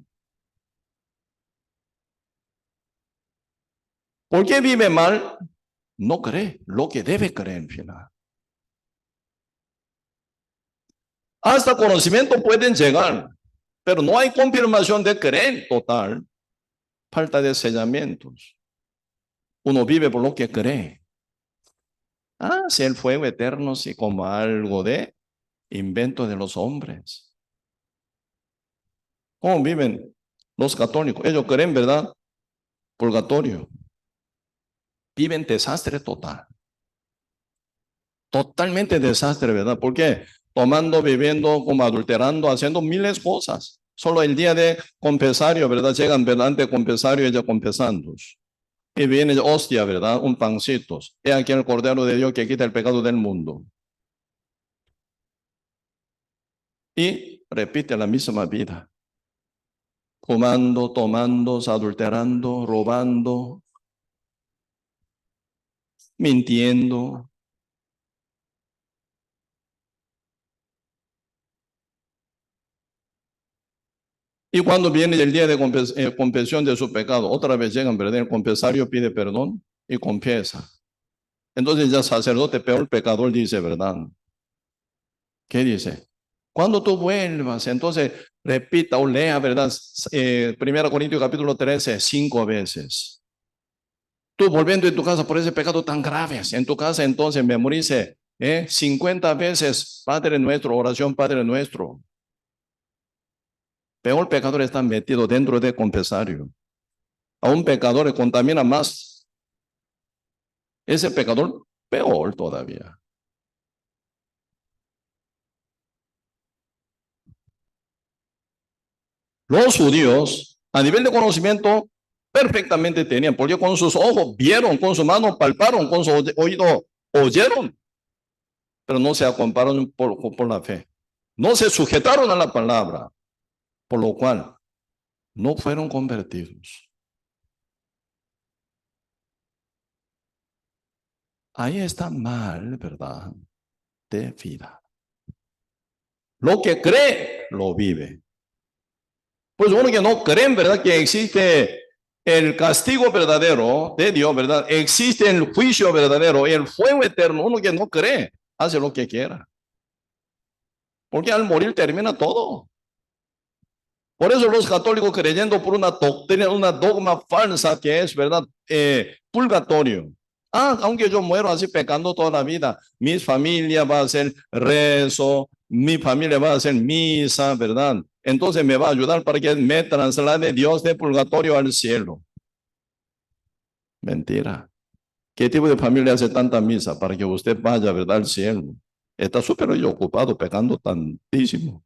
¿Por qué vive mal? No cree lo que debe creer al final. Hasta conocimiento pueden llegar, pero no hay confirmación de creer total. Falta de sellamientos. Uno vive por lo que cree. Ah, si el fuego eterno, si como algo de invento de los hombres. ¿Cómo viven los católicos? Ellos creen, ¿verdad? Purgatorio. Viven desastre total. Totalmente desastre, ¿verdad? ¿Por qué? Tomando, bebiendo, como adulterando, haciendo miles de cosas. Solo el día de confesario, ¿verdad? Llegan delante confesario y ya confesando. Y viene hostia, ¿verdad? Un pancito. He aquí el Cordero de Dios que quita el pecado del mundo. Y repite la misma vida. Fumando, tomando, adulterando, robando, mintiendo. Y cuando viene el día de confesión de su pecado, otra vez llegan, ¿verdad? El confesario pide perdón y confiesa. Entonces ya sacerdote, peor pecador, dice, ¿verdad? ¿Qué dice? Cuando tú vuelvas, entonces repita o lea, ¿verdad? 1 Corintios capítulo 13, 5 veces. Tú volviendo en tu casa por ese pecado tan grave, en tu casa entonces memorice 50 veces, Padre nuestro, oración Padre nuestro. Peor pecador está metido dentro de confesario. A un pecador le contamina más. Ese pecador, peor todavía. Los judíos, a nivel de conocimiento, perfectamente tenían, porque con sus ojos vieron, con su mano palparon, con su oído oyeron, pero no se acompañaron por la fe. No se sujetaron a la palabra, por lo cual no fueron convertidos. Ahí está mal, ¿verdad? De vida. Lo que cree, lo vive. Pues uno que no creen, ¿verdad? Que existe el castigo verdadero de Dios, ¿verdad? Existe el juicio verdadero, el fuego eterno. Uno que no cree, hace lo que quiera. Porque al morir termina todo. Por eso los católicos creyendo por una doctrina, una dogma falsa que es, ¿verdad? Purgatorio. Ah, aunque yo muero así pecando toda la vida, mi familia va a hacer rezo, mi familia va a hacer misa, ¿verdad? Entonces me va a ayudar para que me traslade Dios de purgatorio al cielo. Mentira. ¿Qué tipo de familia hace tanta misa para que usted vaya, ¿verdad? Al cielo? Está súper ocupado pecando tantísimo.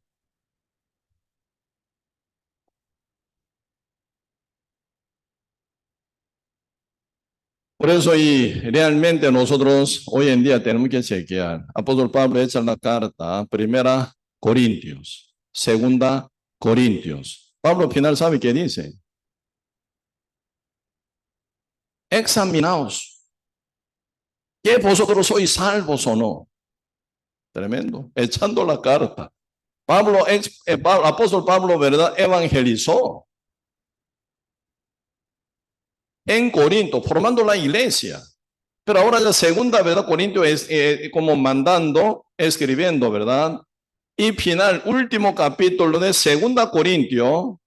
Por eso, y realmente nosotros hoy en día tenemos que chequear. Apóstol Pablo echa la carta, primera Corintios, segunda Corintios. Pablo al final sabe qué dice. Examinaos, que vosotros sois salvos o no. Tremendo. Echando la carta. Apóstol Pablo, ¿verdad? Evangelizó en Corinto, formando la iglesia. Pero ahora la segunda, ¿verdad? Corinto es como mandando, escribiendo, ¿verdad? Y final, último capítulo de segunda Corintio,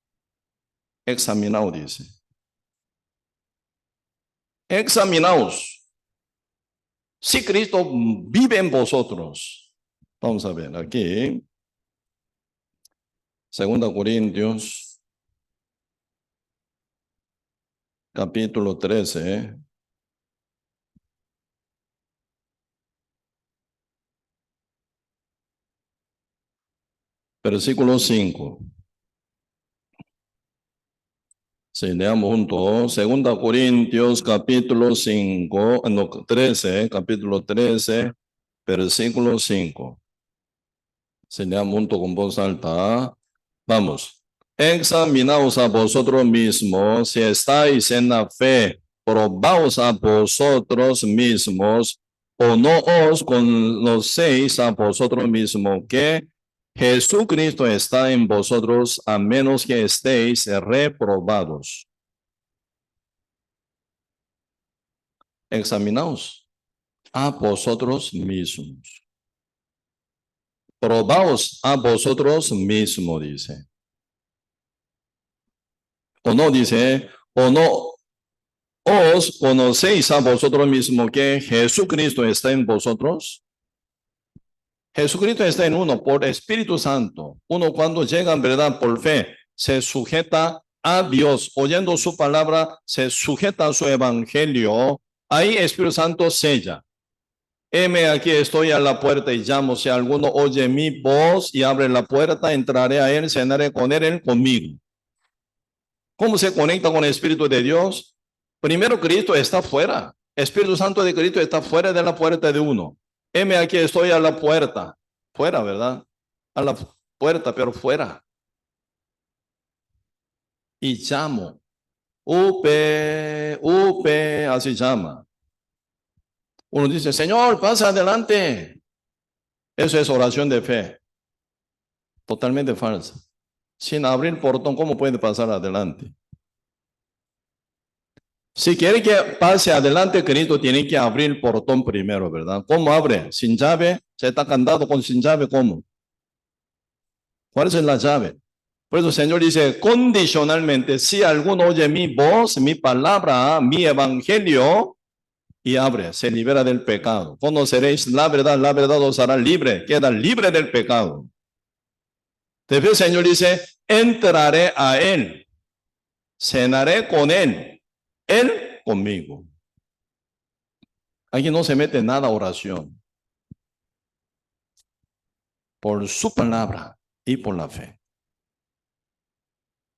examinaos, dice. Examinaos. Si Cristo vive en vosotros. Vamos a ver aquí. Segunda Corintios, capítulo 13. Versículo 5. Sí, leamos juntos. Segunda Corintios, capítulo 5, no, 13, capítulo 13, versículo 5. Sí, leamos juntos con voz alta. Vamos. Examinaos a vosotros mismos si estáis en la fe. Probaos a vosotros mismos o no os conocéis a vosotros mismos que Jesucristo está en vosotros a menos que estéis reprobados. Examinaos a vosotros mismos. Probaos a vosotros mismos, dice. O no dice, o no os conocéis a vosotros mismos que Jesucristo está en vosotros. Jesucristo está en uno por Espíritu Santo. Uno cuando llega en verdad por fe, se sujeta a Dios, oyendo su palabra, se sujeta a su evangelio. Ahí Espíritu Santo sella. Heme aquí estoy a la puerta y llamo. Si alguno oye mi voz y abre la puerta, entraré a él, cenaré con él conmigo. ¿Cómo se conecta con el Espíritu de Dios? Primero, Cristo está fuera. Espíritu Santo de Cristo está fuera de la puerta de uno. Heme aquí estoy a la puerta. Fuera, ¿verdad? A la puerta, pero fuera. Y llamo. Upe, upe, así llama. Uno dice, Señor, pasa adelante. Eso es oración de fe. Totalmente falsa. Sin abrir el portón, ¿cómo puede pasar adelante? Si quiere que pase adelante, Cristo tiene que abrir el portón primero, ¿verdad? ¿Cómo abre? Sin llave, se está candado con sin llave, ¿cómo? ¿Cuál es la llave? Por eso el Señor dice, condicionalmente, si alguno oye mi voz, mi palabra, mi evangelio, y abre, se libera del pecado. Conoceréis la verdad os hará libre, queda libre del pecado. Después el Señor dice, entraré a Él, cenaré con Él conmigo. Aquí no se mete nada oración. Por su palabra y por la fe.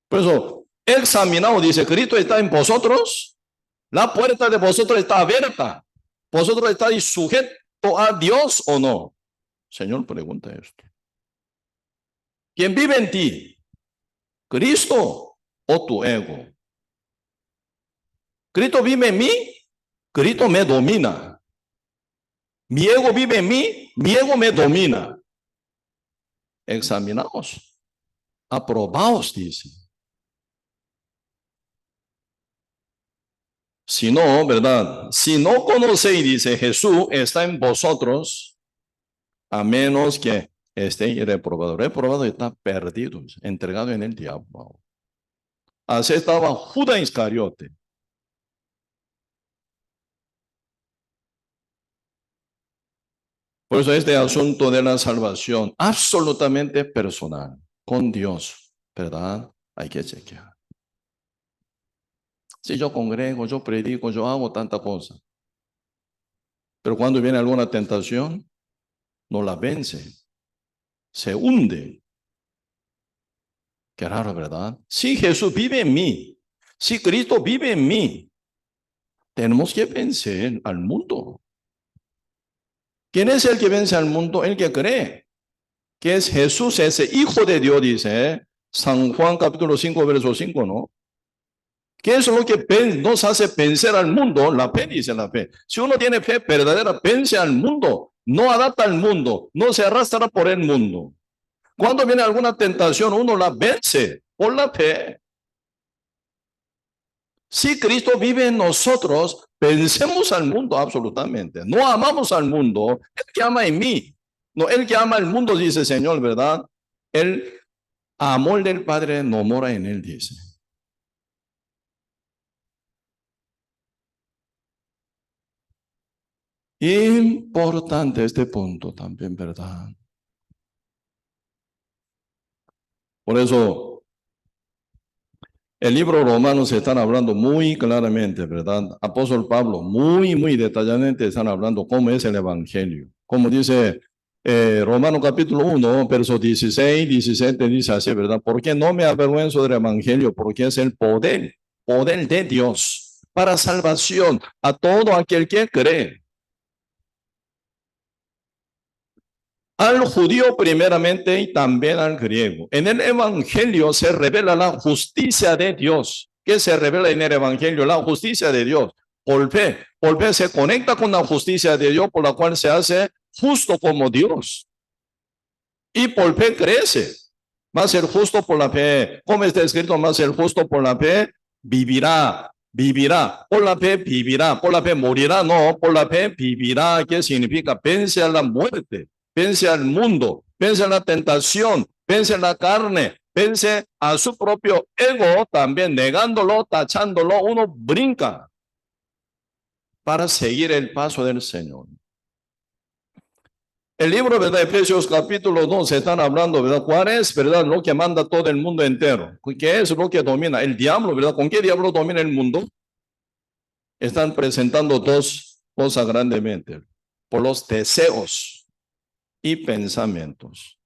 Por eso, examinado, dice, Cristo está en vosotros, la puerta de vosotros está abierta. ¿Vosotros estáis sujetos a Dios o no? Señor, pregunta esto. ¿Quién vive en ti? ¿Cristo o tu ego? ¿Cristo vive en mí? Cristo me domina. Mi ego vive en mí, mi ego me domina. Examinaos, aprobaos, dice. Si no, ¿verdad? Si no conocéis, dice Jesús, está en vosotros, a menos que esté reprobado. Reprobado está perdido, entregado en el diablo. Así estaba Judas Iscariote. Por eso este asunto de la salvación, absolutamente personal, con Dios, ¿verdad? Hay que chequear. Si yo congrego, yo predico, yo hago tanta cosa. Pero cuando viene alguna tentación, no la vence, se hunde. Qué raro, ¿verdad? Si Jesús vive en mí, si Cristo vive en mí, tenemos que vencer al mundo. ¿Quién es el que vence al mundo? El que cree que es Jesús, ese Hijo de Dios, dice San Juan capítulo 5, verso 5, ¿no? ¿Qué es lo que nos hace vencer al mundo? La fe, dice la fe. Si uno tiene fe verdadera, vence al mundo, no adapta al mundo, no se arrastra por el mundo. Cuando viene alguna tentación, uno la vence por la fe. Si Cristo vive en nosotros, vencemos al mundo absolutamente. No amamos al mundo, el que ama en mí. No, el que ama al mundo, dice el Señor, ¿verdad? El amor del Padre no mora en él, dice. Importante este punto también, ¿verdad? Por eso, el libro romano se están hablando muy claramente, ¿verdad? Apóstol Pablo, muy detalladamente están hablando cómo es el evangelio. Como dice Romano capítulo 1, versos 16, 17, dice así, ¿verdad? Porque no me avergüenzo del evangelio, porque es el poder de Dios para salvación a todo aquel que cree. Al judío primeramente y también al griego. En el evangelio se revela la justicia de Dios. ¿Qué se revela en el evangelio? La justicia de Dios. Por fe se conecta con la justicia de Dios, por la cual se hace justo como Dios. Y por fe crece. Va a ser justo por la fe. Como está escrito, va a ser justo por la fe, vivirá. Por la fe vivirá, por la fe morirá, no, por la fe vivirá. ¿Qué significa? Vence a la muerte, vence al mundo, vence a la tentación, vence a la carne, vence a su propio ego, también negándolo, tachándolo, uno brinca para seguir el paso del Señor. El libro de Efesios capítulo 2 están hablando, ¿verdad? ¿Cuál es, verdad, lo que manda todo el mundo entero? ¿Qué es lo que domina? El diablo, ¿verdad? ¿Con qué diablo domina el mundo? Están presentando dos cosas grandemente, por los deseos y pensamientos.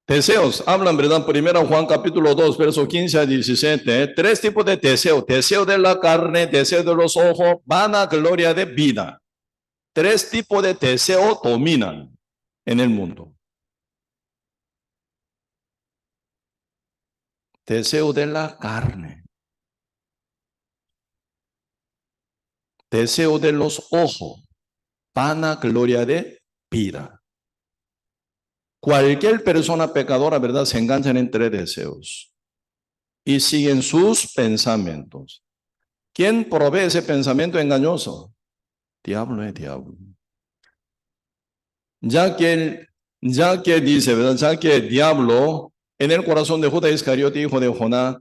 Deseos, hablan, ¿verdad? Primero Juan capítulo 2, versos 15 a 17. Tres tipos de deseos. Deseo de la carne, deseo de los ojos, vanagloria de vida. Tres tipos de deseos dominan en el mundo. Deseo de la carne. Deseo de los ojos. Vanagloria de vida. Cualquier persona pecadora, ¿verdad? Se enganchan en tres deseos y siguen sus pensamientos. ¿Quién provee ese pensamiento engañoso? Diablo es diablo. Ya que dice, ¿verdad? Ya que el diablo en el corazón de Judas Iscariote, hijo de Jonás,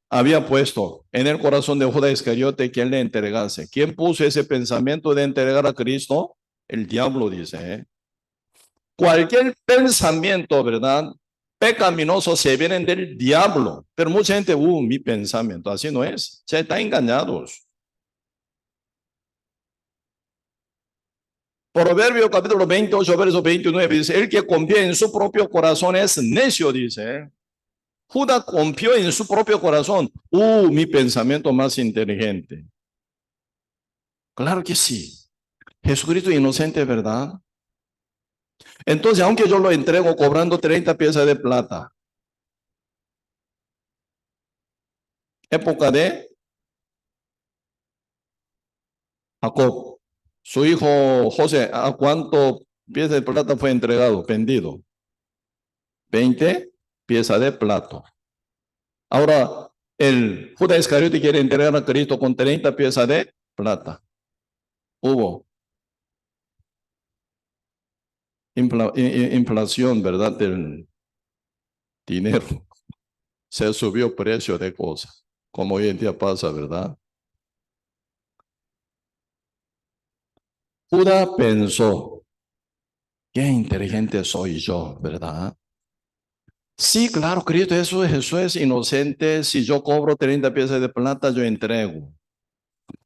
había puesto en el corazón de Judas Iscariote que él le entregase. ¿Quién puso ese pensamiento de entregar a Cristo? El diablo, dice. Cualquier pensamiento, ¿verdad? Pecaminoso se vienen del diablo. Pero mucha gente, mi pensamiento, así no es. Se están engañados. Proverbio capítulo 28, verso 29 dice, el que confía en su propio corazón es necio, dice. Judas confió en su propio corazón. Mi pensamiento más inteligente. Claro que sí. Jesucristo inocente, ¿verdad? Entonces, aunque yo lo entrego cobrando 30 piezas de plata, época de Jacob, su hijo José, ¿a cuánto piezas de plata fue entregado, vendido? 20 piezas de plata. Ahora, el Judas Iscariote quiere entregar a Cristo con 30 piezas de plata. Hubo inflación, ¿verdad? Del dinero. Se subió precio de cosas, como hoy en día pasa, ¿verdad? Judas pensó, qué inteligente soy yo, ¿verdad? Sí, claro, Cristo Jesús es inocente. Si yo cobro 30 piezas de plata, yo entrego.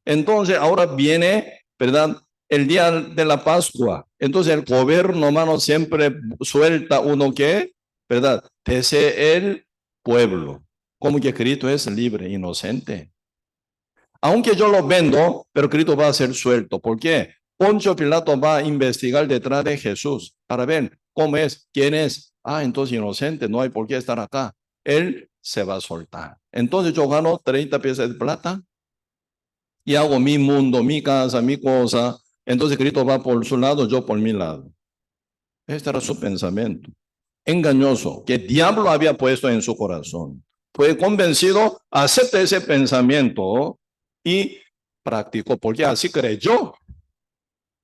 Entonces ahora viene, ¿verdad? El día de la Pascua. Entonces el gobierno humano siempre suelta uno que, ¿verdad? Desde el pueblo. Como que Cristo es libre, inocente. Aunque yo lo vendo, pero Cristo va a ser suelto. ¿Por qué? Poncio Pilato va a investigar detrás de Jesús para ver cómo es, quién es. Ah, entonces inocente, no hay por qué estar acá. Él se va a soltar. Entonces yo gano 30 piezas de plata y hago mi mundo, mi casa, mi cosa. Entonces Cristo va por su lado, yo por mi lado. Este era su pensamiento engañoso que el diablo había puesto en su corazón. Fue convencido, acepta ese pensamiento y practicó, porque así creyó.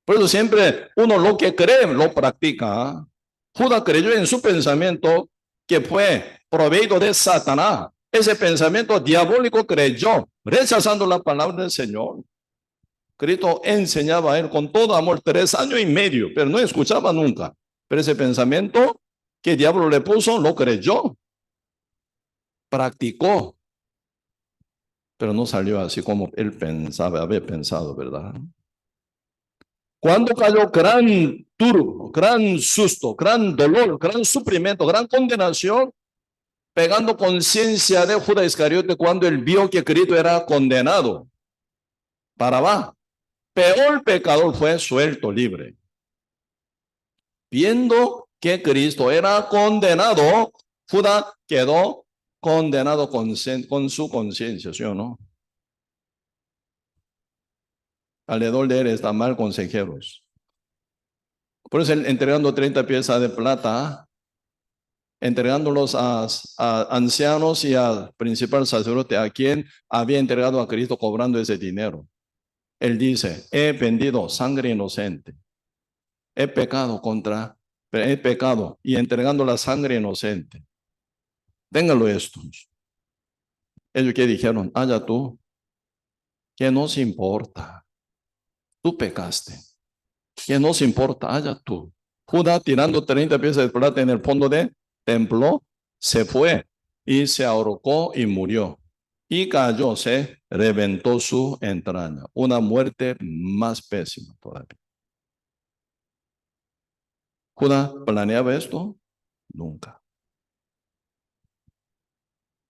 Por eso siempre uno lo que cree lo practica. Judas creyó en su pensamiento que fue proveído de Satanás. Ese pensamiento diabólico creyó, rechazando la palabra del Señor. Cristo enseñaba a él con todo amor 3 años y medio, pero no escuchaba nunca. Pero ese pensamiento que el diablo le puso, lo creyó, practicó, pero no salió así como él pensaba, había pensado, ¿verdad? Cuando cayó gran turbo, gran susto, gran dolor, gran sufrimiento, gran condenación, pegando conciencia de Judas Iscariote cuando él vio que Cristo era condenado. Barabás, peor pecador, fue suelto, libre. Viendo que Cristo era condenado, Judas quedó condenado con su conciencia, ¿sí o no? Alrededor de él están mal consejeros. Por eso él entregando 30 piezas de plata, entregándolos a ancianos y al principal sacerdote, a quien había entregado a Cristo cobrando ese dinero. Él dice, he vendido sangre inocente, he pecado y entregando la sangre inocente. Ténganlo estos. Ellos que dijeron, allá tú, que nos importa, tú pecaste, que nos importa, allá tú. Judas tirando 30 piezas de plata en el fondo del templo, se fue y se ahorcó y murió. Y cayó, se reventó su entraña. Una muerte más pésima todavía. ¿Judas planeaba esto? Nunca.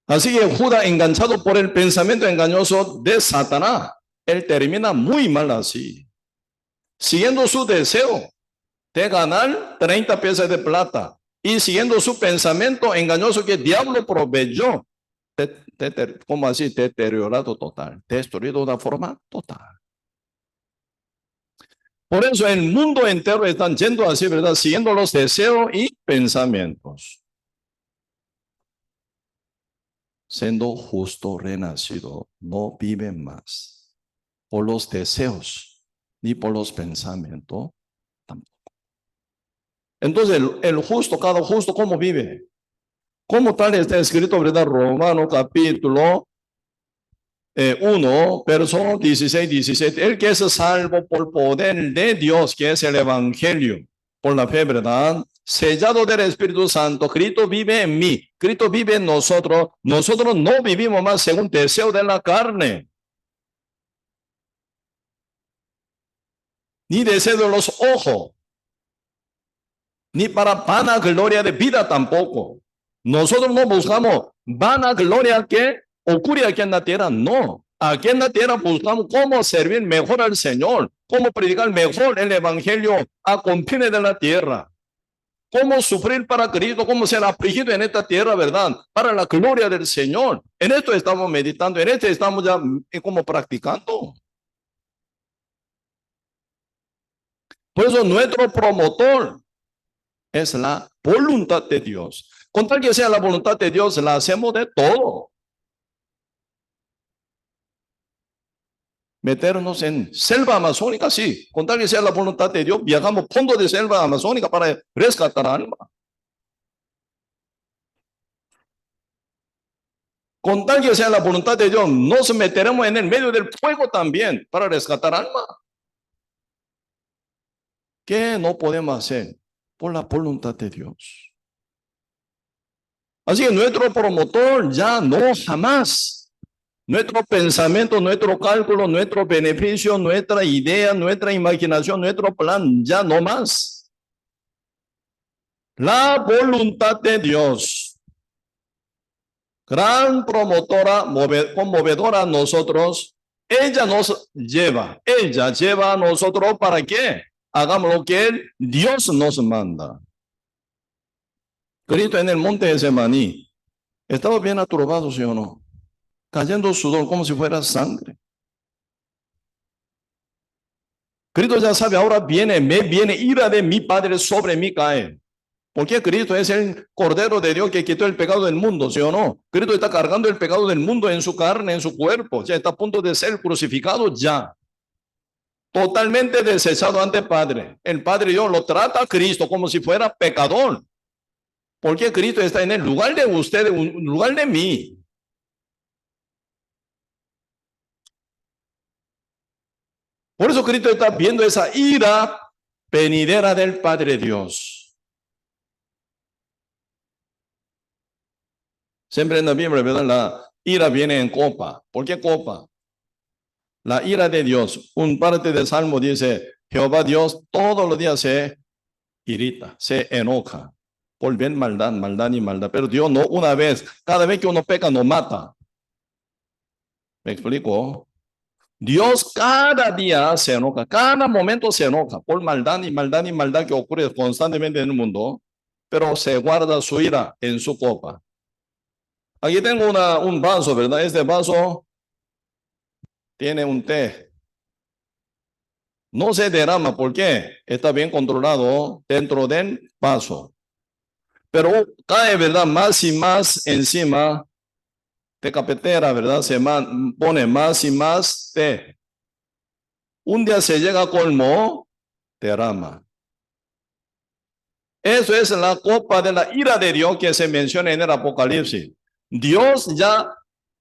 Así que Judas, enganchado por el pensamiento engañoso de Satanás, él termina muy mal así, siguiendo su deseo de ganar 30 piezas de plata y siguiendo su pensamiento engañoso que el diablo proveyó, ¿cómo así? Deteriorado total, destruido de una forma total. Por eso el mundo entero está yendo así, ¿verdad? Siguiendo los deseos y pensamientos. Siendo justo renacido, no vive más por los deseos ni por los pensamientos tampoco. Entonces el justo, cada justo, ¿cómo vive? Como tal está escrito, ¿verdad? Romano capítulo 1, verso 16, 17. El que es salvo por poder de Dios, que es el evangelio, por la fe, ¿verdad? Sellado del Espíritu Santo, Cristo vive en mí, Cristo vive en nosotros. Nosotros no vivimos más según deseo de la carne, ni deseo de los ojos, ni para vana gloria de vida tampoco. Nosotros no buscamos vana gloria que ocurre aquí en la tierra, no. Aquí en la tierra buscamos cómo servir mejor al Señor, cómo predicar mejor el evangelio a confines de la tierra, cómo sufrir para Cristo, cómo ser afligido en esta tierra, ¿verdad? Para la gloria del Señor. En esto estamos meditando, en esto estamos ya como practicando. Por eso nuestro promotor es la voluntad de Dios. Con tal que sea la voluntad de Dios, la hacemos de todo. Meternos en selva amazónica, sí. Con tal que sea la voluntad de Dios, viajamos fondo de selva amazónica para rescatar alma. Con tal que sea la voluntad de Dios, nos meteremos en el medio del fuego también para rescatar alma. ¿Qué no podemos hacer? Por la voluntad de Dios. Así que nuestro promotor ya no jamás Nuestro pensamiento, nuestro cálculo, nuestro beneficio, nuestra idea, nuestra imaginación, nuestro plan, ya no más. La voluntad de Dios, gran promotora, conmovedora a nosotros, ella lleva a nosotros para que hagamos lo que Dios nos manda. Cristo en el monte de Semaní estaba bien aturbado, ¿sí o no? Cayendo sudor como si fuera sangre. Cristo ya sabe, ahora viene ira de mi Padre sobre mí cae. Porque Cristo es el Cordero de Dios que quitó el pecado del mundo, ¿sí o no? Cristo está cargando el pecado del mundo en su carne, en su cuerpo. Ya está a punto de ser crucificado ya. Totalmente desechado ante el Padre. El Padre Dios lo trata a Cristo como si fuera pecador. Porque Cristo está en el lugar de usted, en el lugar de mí. Por eso Cristo está viendo esa ira venidera del Padre Dios. Siempre en la Biblia, ¿verdad? La ira viene en copa. ¿Por qué copa? La ira de Dios. Un parte del Salmo dice, Jehová Dios todos los días se irrita, se enoja por ver maldad, maldad y maldad. Pero Dios no una vez, cada vez que uno peca, nos mata. ¿Me explico? Dios cada día se enoja, cada momento se enoja por maldad y maldad y maldad que ocurre constantemente en el mundo, pero se guarda su ira en su copa. Aquí tengo un vaso, ¿verdad? Este vaso tiene un té. No se derrama, ¿por qué? Está bien controlado dentro del vaso. Pero cae, ¿verdad? Más y más encima de cafetera, ¿verdad? Se pone más y más té. Un día se llega a colmo, derrama. Eso es la copa de la ira de Dios que se menciona en el Apocalipsis. Dios ya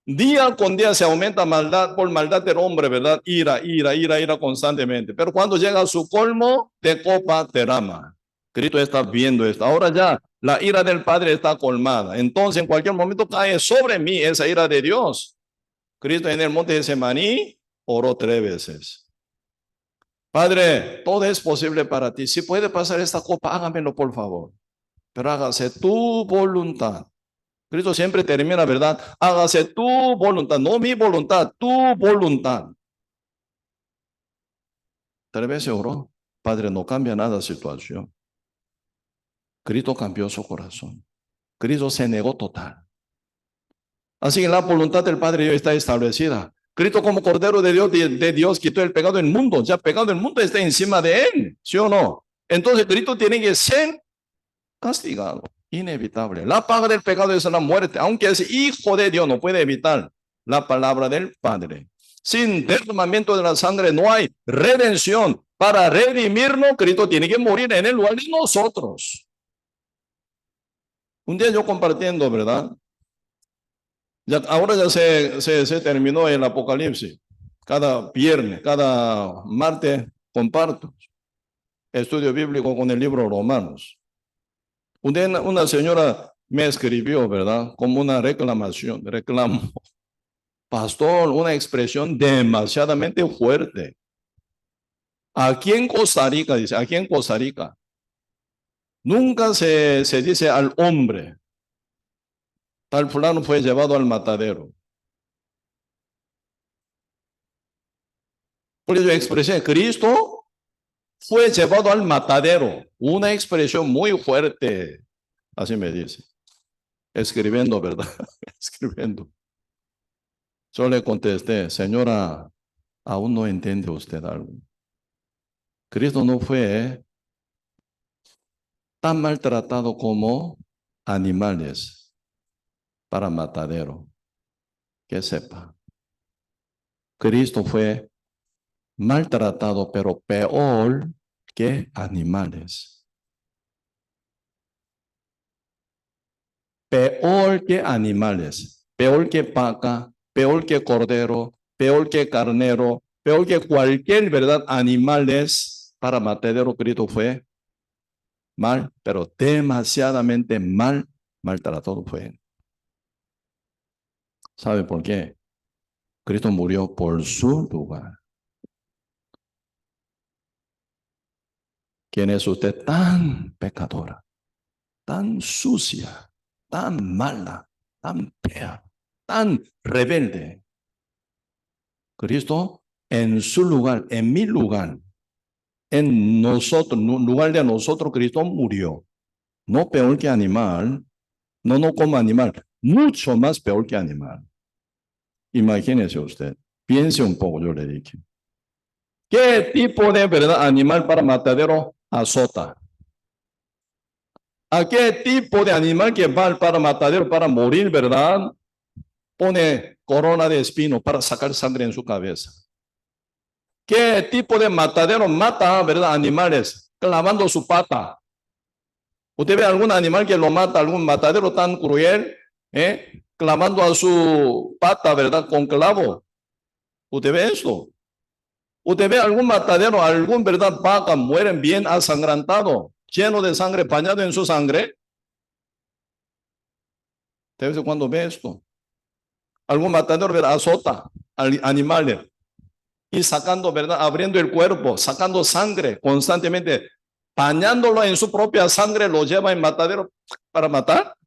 día con día se aumenta maldad por maldad del hombre, ¿verdad? Ira constantemente. Pero cuando llega a su colmo, de copa derrama. Cristo está viendo esto. Ahora ya la ira del Padre está colmada. Entonces en cualquier momento cae sobre mí esa ira de Dios. Cristo en el monte de Semaní oró 3 veces. Padre, todo es posible para ti. Si puede pasar esta copa, hágamelo por favor. Pero hágase tu voluntad. Cristo siempre termina, ¿verdad? Hágase tu voluntad, no mi voluntad, tu voluntad. 3 veces oró. Padre, no cambia nada la situación. Cristo cambió su corazón. Cristo se negó total. Así que la voluntad del Padre está establecida. Cristo como Cordero de Dios quitó el pecado del mundo. Ya el pecado del mundo está encima de él, ¿sí o no? Entonces Cristo tiene que ser castigado, inevitable. La paga del pecado es la muerte, aunque es hijo de Dios, no puede evitar la palabra del Padre. Sin derramamiento de la sangre no hay redención. Para redimirnos, Cristo tiene que morir en el lugar de nosotros. Un día yo compartiendo, ¿verdad? Ahora ya se terminó el Apocalipsis. Cada viernes, cada martes comparto estudio bíblico con el libro Romanos. Una señora me escribió, ¿verdad? Como una reclamación, reclamo. Pastor, una expresión demasiadamente fuerte. Aquí en Costa Rica, dice, aquí en Costa Rica, nunca se dice al hombre, tal fulano fue llevado al matadero. Por eso expresé, Cristo fue llevado al matadero. Una expresión muy fuerte. Así me dice. Escribiendo, ¿verdad? Escribiendo. Yo le contesté, señora, aún no entiende usted algo. Cristo no fue tan maltratado como animales para matadero. Que sepa. Cristo fue maltratado, pero peor que animales. Peor que animales. Peor que vaca, peor que cordero, peor que carnero, peor que cualquier, ¿verdad? Animales para matadero. Cristo fue mal, pero demasiadamente maltratado fue. ¿Sabe por qué? Cristo murió por su lugar. ¿Quién es usted tan pecadora, tan sucia, tan mala, tan fea, tan rebelde? Cristo en su lugar, en mi lugar, en nosotros, en lugar de nosotros, Cristo murió. No peor que animal, no como animal, mucho más peor que animal. Imagínese usted, piense un poco, yo le dije. ¿Qué tipo de verdad animal para matadero azota? ¿A qué tipo de animal que va para matadero para morir, verdad? Pone corona de espino para sacar sangre en su cabeza. ¿Qué tipo de matadero mata, verdad, animales clavando su pata? ¿Usted ve algún animal que lo mata, algún matadero tan cruel, clavando a su pata, verdad, con clavo? ¿Usted ve eso? ¿Usted ve algún matadero, algún, verdad, vaca mueren bien asangrantado, lleno de sangre, bañado en su sangre? ¿De vez en cuando ve esto? Algún matadero, verdad, azota animales y sacando, verdad, abriendo el cuerpo, sacando sangre constantemente, bañándolo en su propia sangre, lo lleva en matadero para matar.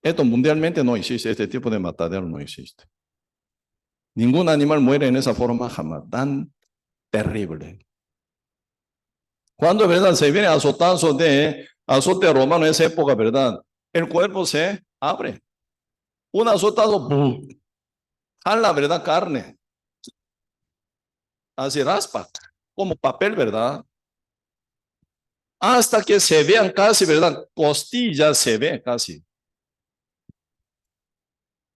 Esto mundialmente no existe, este tipo de matadero no existe. Ningún animal muere en esa forma jamás, tan terrible. Cuando, verdad, se viene azotazo de azote romano en esa época, verdad, el cuerpo se abre. Un azotazo, jala, verdad, carne, así raspa, como papel, verdad. Hasta que se vean casi, verdad, costillas se ve casi.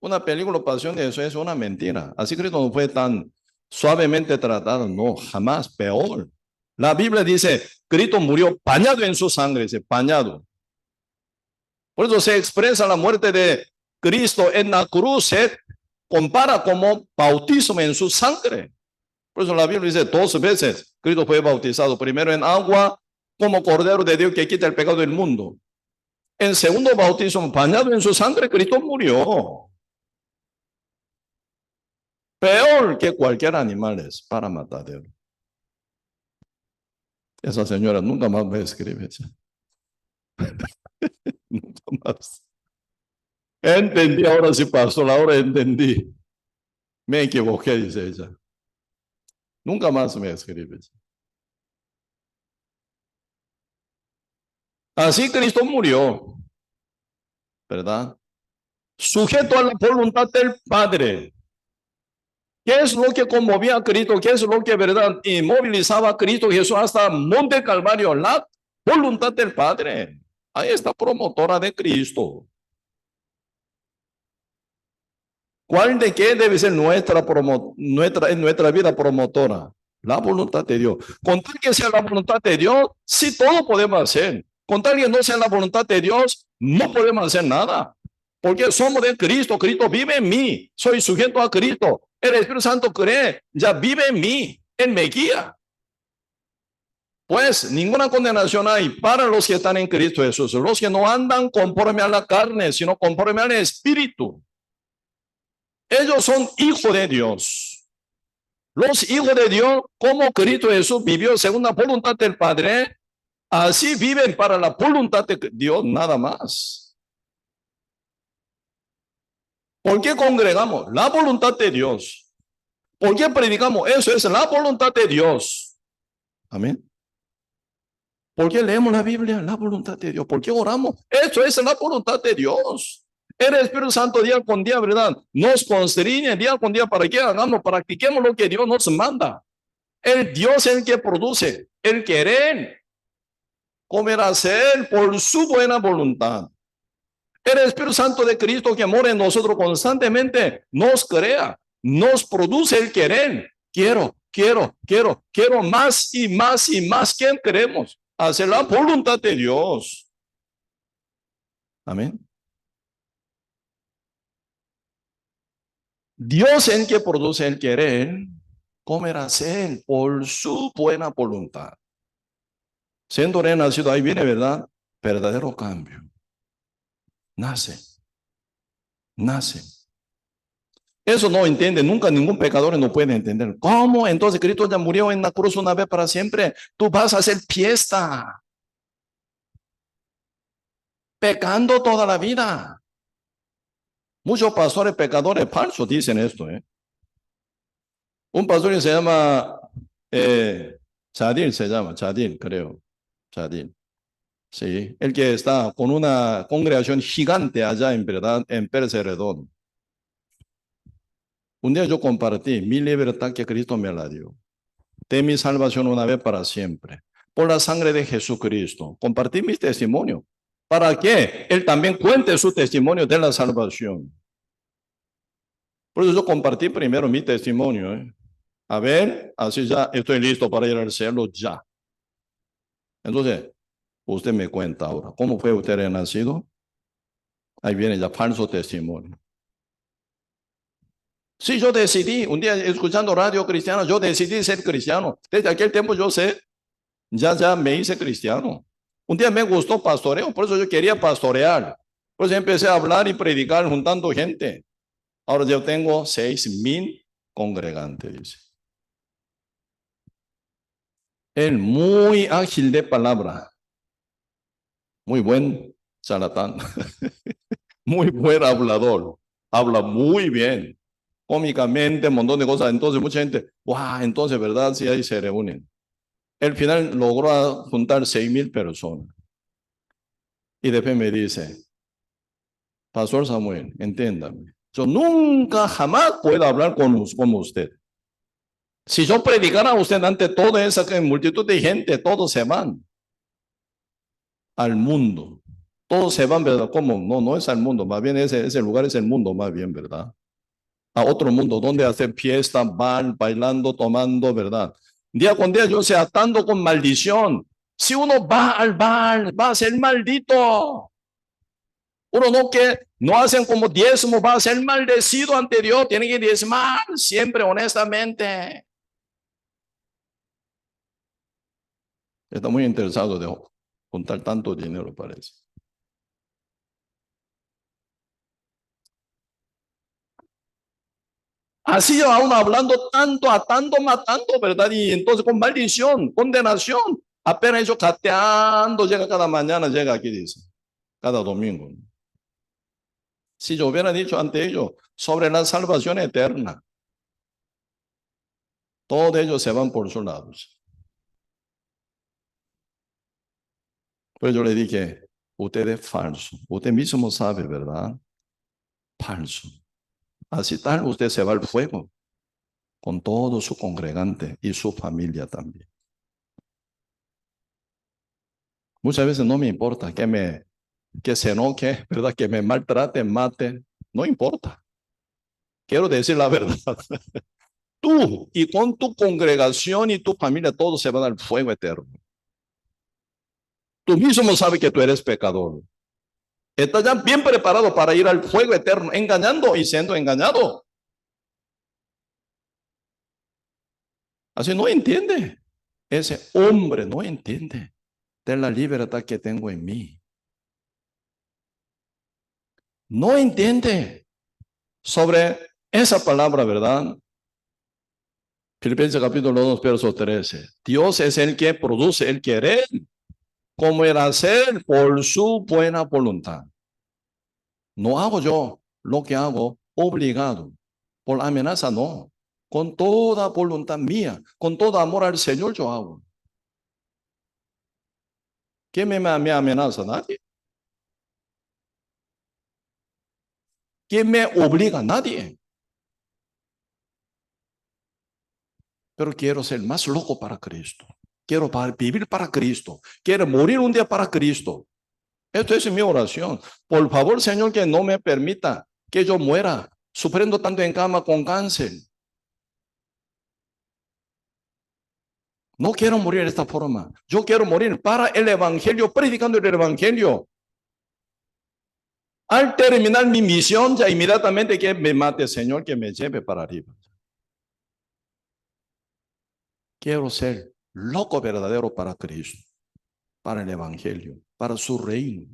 Una película pasión de eso es una mentira. Así Cristo no fue tan suavemente tratado, no, jamás, peor. La Biblia dice, Cristo murió bañado en su sangre, dice, bañado. Por eso se expresa la muerte de Cristo en la cruz, se compara como bautismo en su sangre. Por eso la Biblia dice 2 veces, Cristo fue bautizado, primero en agua, como Cordero de Dios que quita el pecado del mundo. En segundo bautismo, bañado en su sangre, Cristo murió. Peor que cualquier animal es para matadero. Esa señora nunca más me escribe. Nunca más. Entendí ahora sí, pastor, ahora entendí. Me equivoqué, dice ella. Nunca más me escribe. Así Cristo murió, ¿verdad? Sujeto a la voluntad del Padre. ¿Qué es lo que conmovía a Cristo? ¿Qué es lo que, verdad, inmovilizaba a Cristo Jesús hasta Monte Calvario? La voluntad del Padre. Ahí está promotora de Cristo. ¿Cuál de qué debe ser nuestra vida promotora? La voluntad de Dios. Con tal que sea la voluntad de Dios, sí todo podemos hacer. Con tal que no sea la voluntad de Dios, no podemos hacer nada. Porque somos de Cristo. Cristo vive en mí. Soy sujeto a Cristo. El Espíritu Santo cree, ya vive en mí. Él me guía. Pues ninguna condenación hay para los que están en Cristo Jesús. Los que no andan conforme a la carne, sino conforme al Espíritu. Ellos son hijos de Dios. Los hijos de Dios, como Cristo Jesús vivió según la voluntad del Padre, así viven para la voluntad de Dios nada más. ¿Por qué congregamos? La voluntad de Dios. ¿Por qué predicamos? Eso es la voluntad de Dios. Amén. ¿Por qué leemos la Biblia? La voluntad de Dios. ¿Por qué oramos? Eso es la voluntad de Dios. El Espíritu Santo día con día, ¿verdad? Nos constriñe día con día para que hagamos, practiquemos lo que Dios nos manda. El Dios es el que produce, el querer, comer hacer por su buena voluntad. El Espíritu Santo de Cristo que mora en nosotros constantemente nos crea, nos produce el querer. Quiero más y más y más que queremos. Hacer la voluntad de Dios. Amén. Dios es el que produce el querer, comer hacer por su buena voluntad. Siendo renacido, ahí viene, ¿verdad? Verdadero cambio. Nace. Eso no entiende, nunca ningún pecador no puede entender. ¿Cómo? Entonces Cristo ya murió en la cruz una vez para siempre. Tú vas a hacer fiesta, pecando toda la vida. Muchos pastores pecadores falsos dicen esto. Un pastor que se llama Chadil, se llama Chadil, creo. Chadil. Sí, el que está con una congregación gigante allá en verdad, en Pérez Celedón. Un día yo compartí mi libertad que Cristo me la dio. De mi salvación una vez para siempre. Por la sangre de Jesucristo. Compartí mi testimonio. ¿Para qué? Él también cuente su testimonio de la salvación. Por eso yo compartí primero mi testimonio. A ver, así ya estoy listo para ir al cielo ya. Entonces, usted me cuenta ahora, ¿cómo fue usted renacido? Ahí viene ya falso testimonio. Sí, yo decidí, un día escuchando radio cristiana, yo decidí ser cristiano. Desde aquel tiempo yo sé, ya me hice cristiano. Un día me gustó pastoreo, por eso yo quería pastorear. Por eso empecé a hablar y predicar juntando gente. Ahora yo tengo 6,000 congregantes, dice. Él muy ágil de palabra, muy buen charlatán, muy buen hablador, habla muy bien, cómicamente, un montón de cosas. Entonces mucha gente, wow, entonces, ¿verdad? Sí, ahí se reúnen. El final logró juntar 6,000 personas. Y después me dice, Pastor Samuel, entiéndame, yo nunca jamás puedo hablar como usted. Si yo predicara a usted ante toda esa multitud de gente, todos se van al mundo. Todos se van, ¿verdad? ¿Cómo? No, no es al mundo, más bien ese lugar es el mundo, más bien, ¿verdad? A otro mundo, donde hacer fiesta, van, bailando, tomando, ¿verdad? Día con día yo sé atando con maldición. Si uno va al bar, va a ser maldito. Uno no que no hacen como diezmo, va a ser maldecido ante Dios. Tiene que diezmar siempre honestamente. Está muy interesado de contar tanto dinero, parece. Así aún hablando tanto, atando, matando, ¿verdad? Y entonces con maldición, condenación. Apenas ellos cateando, llega cada mañana, llega aquí, dice, cada domingo. Si yo hubiera dicho ante ellos sobre la salvación eterna, todos ellos se van por sus lados. Pues yo le dije, usted es falso. Usted mismo sabe, ¿verdad? Falso. Así tal, usted se va al fuego con todo su congregante y su familia también. Muchas veces no me importa que se enoje, ¿verdad? Que me maltrate, mate. No importa. Quiero decir la verdad. Tú y con tu congregación y tu familia, todos se van al fuego eterno. Tú mismo sabes que tú eres pecador. Estás ya bien preparado para ir al fuego eterno, engañando y siendo engañado. Así no entiende. Ese hombre no entiende de la libertad que tengo en mí. No entiende sobre esa palabra, ¿verdad? Filipenses capítulo 2, verso 13. Dios es el que produce el querer como el hacer por su buena voluntad. No hago yo lo que hago obligado, por amenaza no. Con toda voluntad mía, con todo amor al Señor yo hago. ¿Quién me amenaza? Nadie. ¿Quién me obliga? Nadie. Pero quiero ser más loco para Cristo. Quiero vivir para Cristo. Quiero morir un día para Cristo. Esto es mi oración. Por favor, Señor, que no me permita que yo muera sufriendo tanto en cama con cáncer. No quiero morir de esta forma. Yo quiero morir para el Evangelio, predicando el Evangelio. Al terminar mi misión, ya inmediatamente que me mate, Señor, que me lleve para arriba. Quiero ser loco verdadero para Cristo, para el Evangelio, para su reino.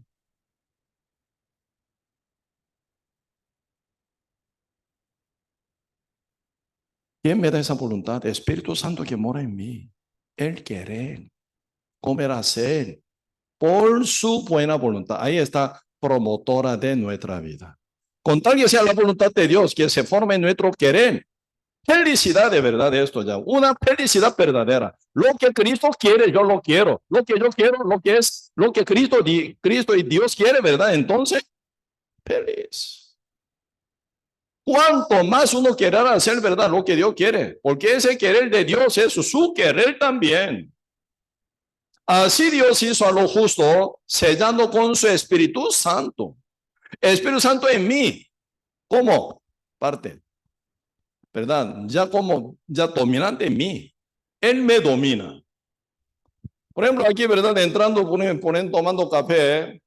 ¿Quién me da esa voluntad? El Espíritu Santo que mora en mí. El querer, comer, hacer, por su buena voluntad. Ahí está, promotora de nuestra vida. Con tal que sea la voluntad de Dios, que se forme en nuestro querer. Felicidad de verdad esto ya, una felicidad verdadera. Lo que Cristo quiere, yo lo quiero. Lo que yo quiero, lo que es, lo que Cristo y Dios quiere, ¿verdad? Entonces, feliz. Cuanto más uno quiera hacer, ¿verdad? Lo que Dios quiere, porque ese querer de Dios es su querer también. Así Dios hizo a lo justo, sellando con su Espíritu Santo. El Espíritu Santo en mí, ¿cómo? Parte, ¿verdad? Ya dominante en mí. Él me domina. Por ejemplo, aquí, ¿verdad? Entrando, ponen, tomando café.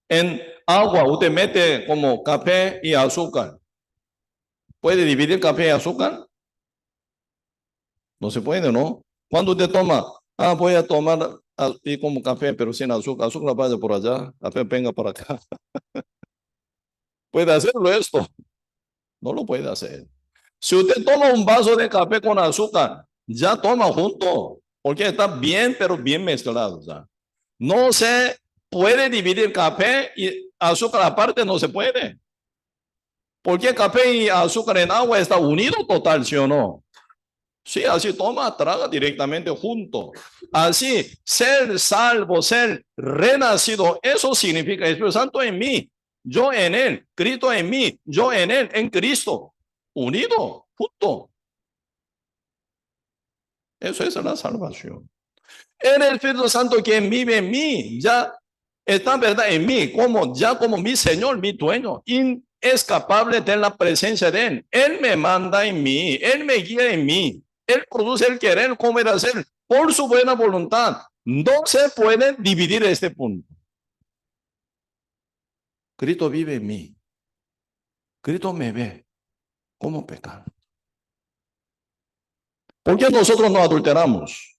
En agua, usted mete como café y azúcar. ¿Puede dividir café y azúcar? No se puede, ¿no? Cuando usted toma, voy a tomar así como café, pero sin azúcar. Azúcar vaya por allá, café venga por acá. ¿Puede hacerlo esto? No lo puede hacer. Si usted toma un vaso de café con azúcar, ya toma junto, porque está bien, pero bien mezclado. Ya. No se puede dividir café y azúcar aparte, no se puede. Porque café y azúcar en agua está unido total, ¿sí o no? Sí, así toma, traga directamente junto. Así, ser salvo, ser renacido, eso significa Espíritu Santo en mí, yo en él, Cristo en mí, yo en él, en Cristo, unido, junto. Eso es la salvación. El Espíritu Santo que vive en mí, ya está, ¿verdad? En mí, como mi Señor, mi dueño, inescapable de la presencia de Él. Él me manda en mí, Él me guía en mí, Él produce el querer, comer, hacer, por su buena voluntad. No se puede dividir este punto. Cristo vive en mí. Cristo me ve como pecado. ¿Por qué nosotros no adulteramos?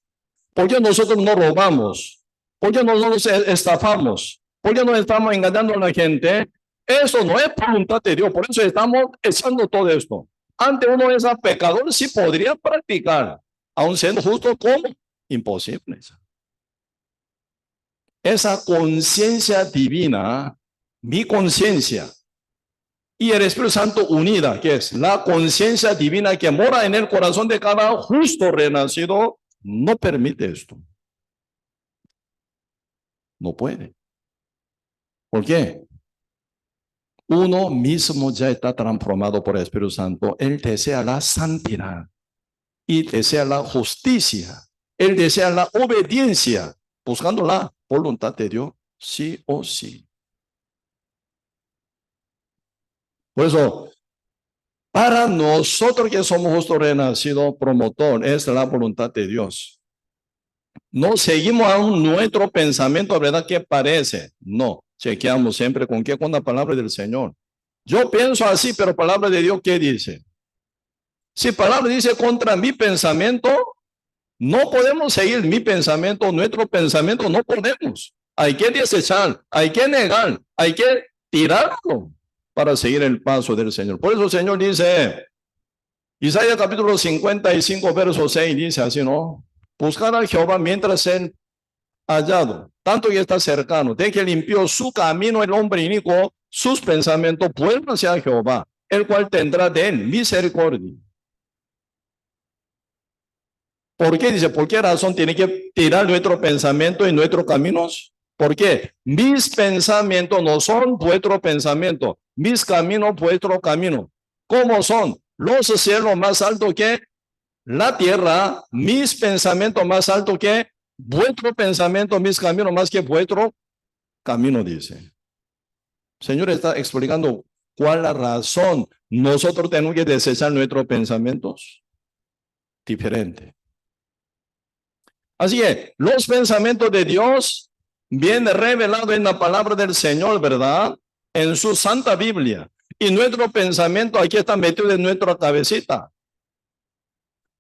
¿Por qué nosotros no robamos? ¿Por qué no nos estafamos? ¿Por qué no estamos engañando a la gente? Eso no es voluntad de Dios. Por eso estamos echando todo esto. Ante uno es pecador, sí podría practicar, aun siendo justo, como imposible. Esa conciencia divina, mi conciencia y el Espíritu Santo unida, que es la conciencia divina que mora en el corazón de cada justo renacido, no permite esto. No puede. ¿Por qué? Uno mismo ya está transformado por el Espíritu Santo. Él desea la santidad y desea la justicia. Él desea la obediencia, buscando la voluntad de Dios, sí o sí. Por eso, para nosotros que somos justos renacidos, promotor es la voluntad de Dios. No seguimos a nuestro pensamiento, ¿verdad? ¿Qué parece? No, chequeamos siempre con qué, con la palabra del Señor. Yo pienso así, pero palabra de Dios, ¿qué dice? Si palabra dice contra mi pensamiento, no podemos seguir mi pensamiento, nuestro pensamiento, no podemos. Hay que desechar, hay que negar, hay que tirarlo para seguir el paso del Señor. Por eso el Señor dice, Isaías capítulo 55, verso 6, dice así, ¿no? Buscar a Jehová mientras él hallado, tanto que está cercano, de que limpió su camino el hombre inicuo, sus pensamientos, vuelvan hacia Jehová, el cual tendrá de él misericordia. ¿Por qué? Dice, ¿por qué razón tiene que tirar nuestro pensamiento y nuestros caminos? ¿Por qué? Mis pensamientos no son vuestro pensamiento, mis caminos vuestro camino. ¿Cómo son? Los cielos más altos que la tierra, mis pensamientos más altos que vuestro pensamiento, mis caminos más que vuestro camino, dice. El Señor está explicando cuál es la razón. Nosotros tenemos que desechar nuestros pensamientos diferentes. Así que los pensamientos de Dios vienen revelados en la palabra del Señor, ¿verdad? En su santa Biblia. Y nuestro pensamiento aquí está metido en nuestra cabecita.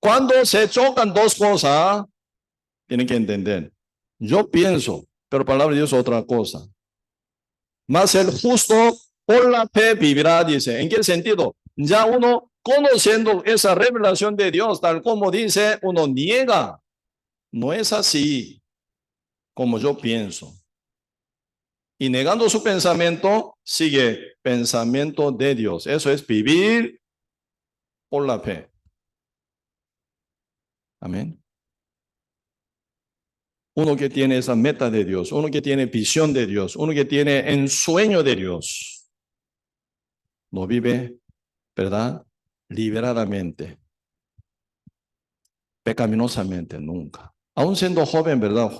Cuando se chocan dos cosas, tienen que entender. Yo pienso, pero palabra de Dios es otra cosa. Mas el justo por la fe vivirá, dice. ¿En qué sentido? Ya uno conociendo esa revelación de Dios, tal como dice, uno niega. No es así como yo pienso. Y negando su pensamiento, sigue pensamiento de Dios. Eso es vivir por la fe. Amén. Uno que tiene esa meta de Dios, uno que tiene visión de Dios, uno que tiene ensueño de Dios, no vive, ¿verdad? Liberadamente, pecaminosamente, nunca. Aún siendo joven, ¿verdad?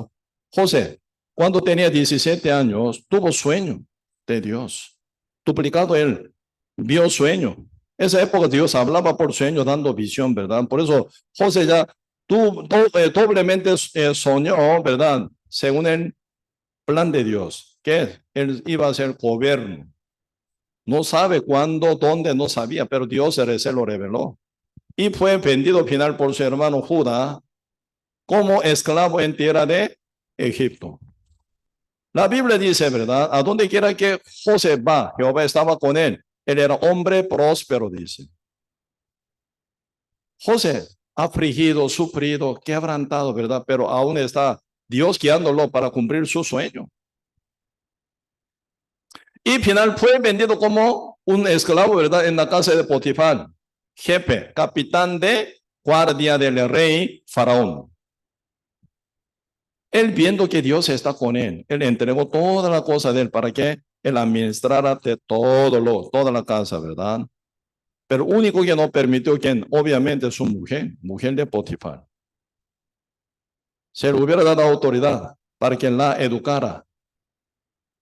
José, cuando tenía 17 años, tuvo sueño de Dios. Duplicado él, vio sueño. Esa época Dios hablaba por sueño, dando visión, ¿verdad? Por eso José ya doblemente soñó, ¿verdad? Según el plan de Dios, que él iba a ser gobierno. No sabe cuándo, dónde, no sabía, pero Dios se lo reveló. Y fue vendido al final por su hermano Judá como esclavo en tierra de Egipto. La Biblia dice, ¿verdad? A donde quiera que José va, Jehová estaba con él. Él era hombre próspero, dice. José, afligido, sufrido, quebrantado, ¿verdad? Pero aún está Dios guiándolo para cumplir su sueño. Y final fue vendido como un esclavo, ¿verdad? En la casa de Potifar, jefe, capitán de guardia del rey Faraón. Él viendo que Dios está con él, él entregó toda la cosa de él para que él administrara de toda la casa, ¿verdad? Pero único que no permitió que, obviamente, su mujer de Potifar. Se le hubiera dado autoridad para que la educara.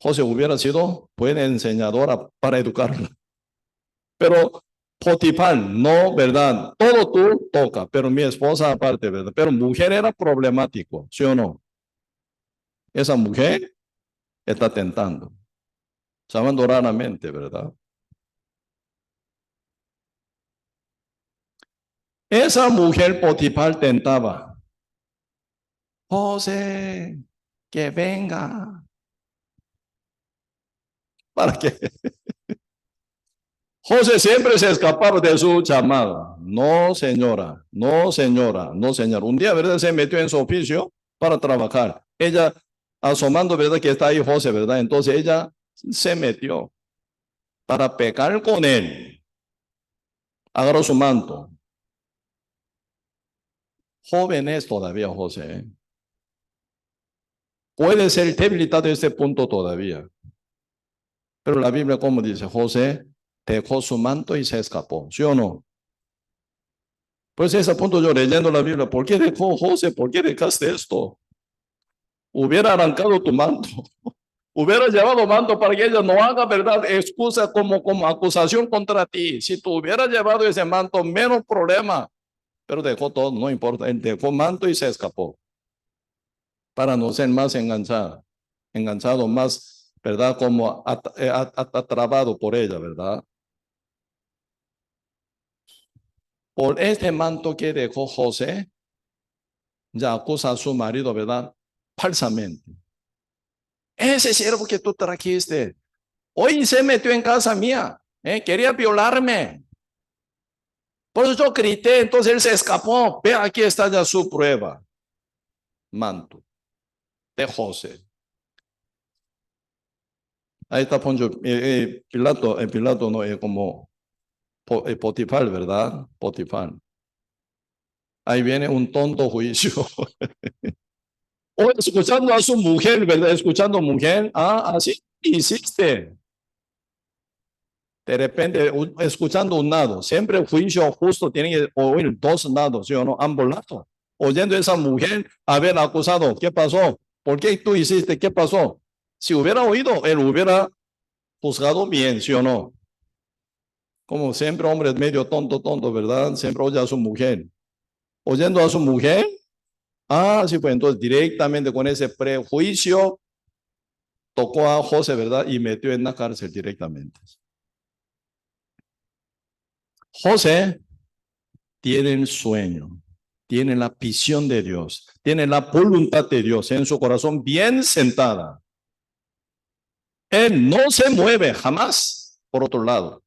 José hubiera sido buena enseñadora para educarla. Pero Potifar, no, ¿verdad? Todo tú toca, pero mi esposa aparte, ¿verdad? Pero mujer era problemático, ¿sí o no? Esa mujer está tentando. Sabando raramente, ¿verdad? Esa mujer Potifar tentaba. José, que venga. ¿Para qué? José siempre se escapaba de su llamada. No, señora, no, señora, no, señor. Un día, ¿verdad? Se metió en su oficio para trabajar. Ella, asomando, ¿verdad? Que está ahí José, ¿verdad? Entonces ella se metió para pecar con él. Agarró su manto. Joven es todavía José, ¿eh? Puede ser debilitado en este punto todavía. Pero la Biblia, como dice, José dejó su manto y se escapó, ¿sí o no? Pues a ese punto yo leyendo la Biblia, ¿por qué dejó José? ¿Por qué dejaste esto? Hubiera arrancado tu manto, hubiera llevado manto para que ella no haga, ¿verdad? Excusa como acusación contra ti. Si tú hubieras llevado ese manto, menos problema. Pero dejó todo, no importa, él dejó manto y se escapó. Para no ser más enganchado más, ¿verdad? Como atrapado por ella, ¿verdad? Por este manto que dejó José, ya acusa a su marido, ¿verdad? Falsamente. Ese siervo que tú trajiste, hoy se metió en casa mía, quería violarme. Por eso yo grité, entonces él se escapó. Ve, aquí está ya su prueba. Manto de José. Ahí está Poncho, Pilato no es como Potifar, ¿verdad? Potifar. Ahí viene un tonto juicio. O escuchando a su mujer, ¿verdad? Escuchando mujer, así hiciste. De repente, escuchando un lado, siempre el juicio justo tiene que oír dos lados, ¿sí o no? Ambos lados. Oyendo a esa mujer haber acusado, ¿qué pasó? ¿Por qué tú hiciste? ¿Qué pasó? Si hubiera oído, él hubiera juzgado bien, ¿sí o no? Como siempre, hombre es medio tonto, ¿verdad? Siempre oye a su mujer. Oyendo a su mujer, sí, pues entonces directamente con ese prejuicio tocó a José, ¿verdad? Y metió en la cárcel directamente. José tiene el sueño, tiene la visión de Dios, tiene la voluntad de Dios en su corazón bien sentada. Él no se mueve jamás por otro lado.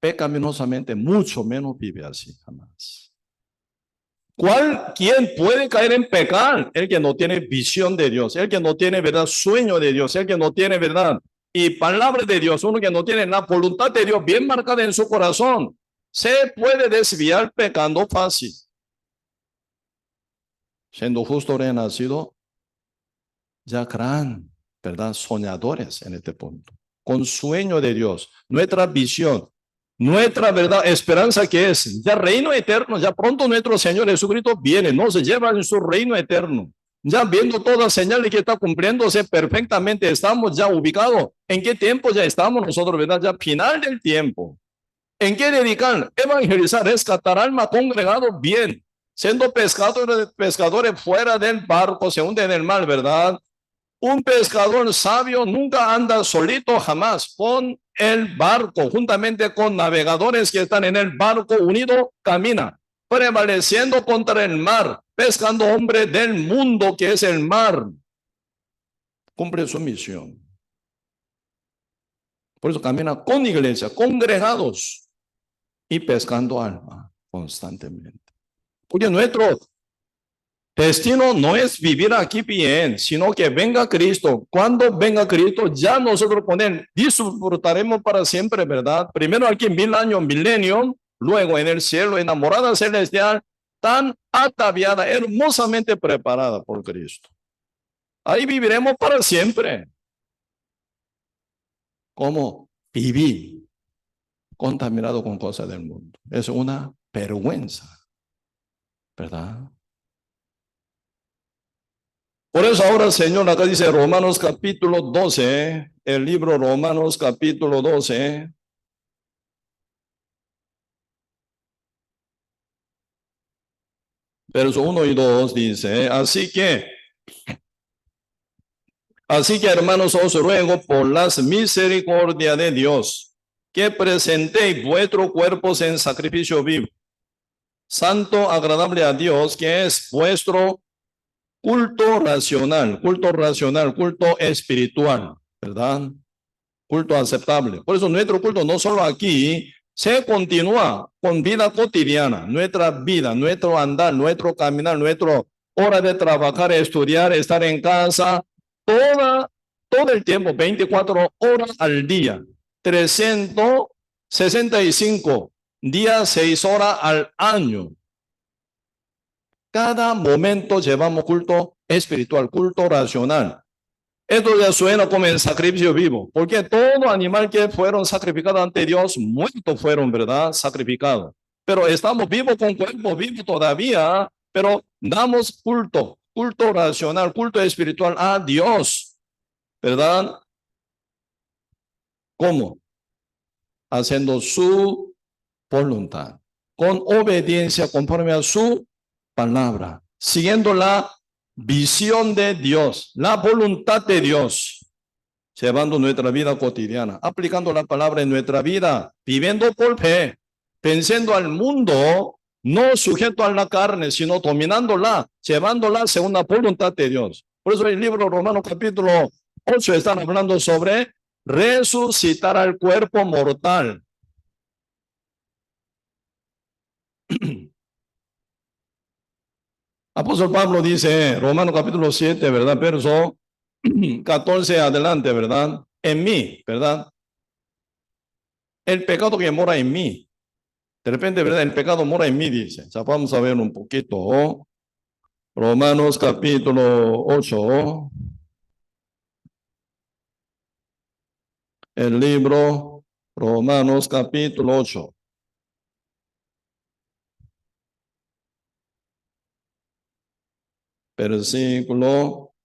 pecaminosamente, mucho menos vive así, jamás. ¿Quién puede caer en pecar? El que no tiene visión de Dios, el que no tiene, verdad, sueño de Dios, el que no tiene, verdad, y palabra de Dios, uno que no tiene la voluntad de Dios bien marcada en su corazón, se puede desviar pecando fácil. Siendo justo renacido, ya gran, verdad, soñadores en este punto, con sueño de Dios, nuestra visión, nuestra verdad, esperanza que es ya reino eterno, ya pronto nuestro Señor Jesucristo viene, nos lleva en su reino eterno. Ya viendo todas señales que está cumpliéndose perfectamente, estamos ya ubicados. ¿En qué tiempo ya estamos nosotros, verdad? Ya final del tiempo. ¿En qué dedicar? Evangelizar, rescatar alma, congregado bien, siendo pescadores fuera del barco, se hunden en el mar, ¿verdad? Un pescador sabio nunca anda solito, jamás. Con el barco, juntamente con navegadores que están en el barco unido, camina, prevaleciendo contra el mar, pescando hombres del mundo que es el mar. Cumple su misión. Por eso camina con iglesia, congregados y pescando alma constantemente. Porque nuestro destino no es vivir aquí bien, sino que venga Cristo. Cuando venga Cristo, ya nosotros con Él disfrutaremos para siempre, ¿verdad? Primero aquí 1000 años, milenio, luego en el cielo, enamorada celestial, tan ataviada, hermosamente preparada por Cristo. Ahí viviremos para siempre. ¿Cómo vivir contaminado con cosas del mundo? Es una vergüenza, ¿verdad? Por eso ahora, Señor, acá dice Romanos capítulo 12, el libro Romanos capítulo 12. Versos 1 y 2 dice, así que hermanos, os ruego por las misericordias de Dios, que presentéis vuestros cuerpos en sacrificio vivo, santo, agradable a Dios, que es vuestro culto racional, culto espiritual, ¿verdad? Culto aceptable. Por eso nuestro culto no solo aquí, se continúa con vida cotidiana, nuestra vida, nuestro andar, nuestro caminar, nuestra hora de trabajar, estudiar, estar en casa, todo el tiempo, 24 horas al día, 365 días, 6 horas al año. Cada momento llevamos culto espiritual, culto racional. Esto ya suena como el sacrificio vivo, porque todo animal que fueron sacrificados ante Dios, muertos fueron, ¿verdad? Sacrificados. Pero estamos vivos con cuerpo vivo todavía, pero damos culto racional, culto espiritual a Dios, ¿verdad? ¿Cómo? Haciendo su voluntad, con obediencia conforme a su palabra, siguiendo la visión de Dios, la voluntad de Dios, llevando nuestra vida cotidiana, aplicando la palabra en nuestra vida, viviendo por fe, venciendo al mundo, no sujeto a la carne, sino dominándola, llevándola según la voluntad de Dios. Por eso el libro Romanos capítulo 8 están hablando sobre resucitar al cuerpo mortal. Apóstol Pablo dice, Romanos capítulo 7, ¿verdad? Verso 14 adelante, ¿verdad? En mí, ¿verdad? El pecado que mora en mí. De repente, ¿verdad? El pecado mora en mí, dice. O sea, vamos a ver un poquito. Romanos capítulo 8. El libro Romanos capítulo 8. Versículo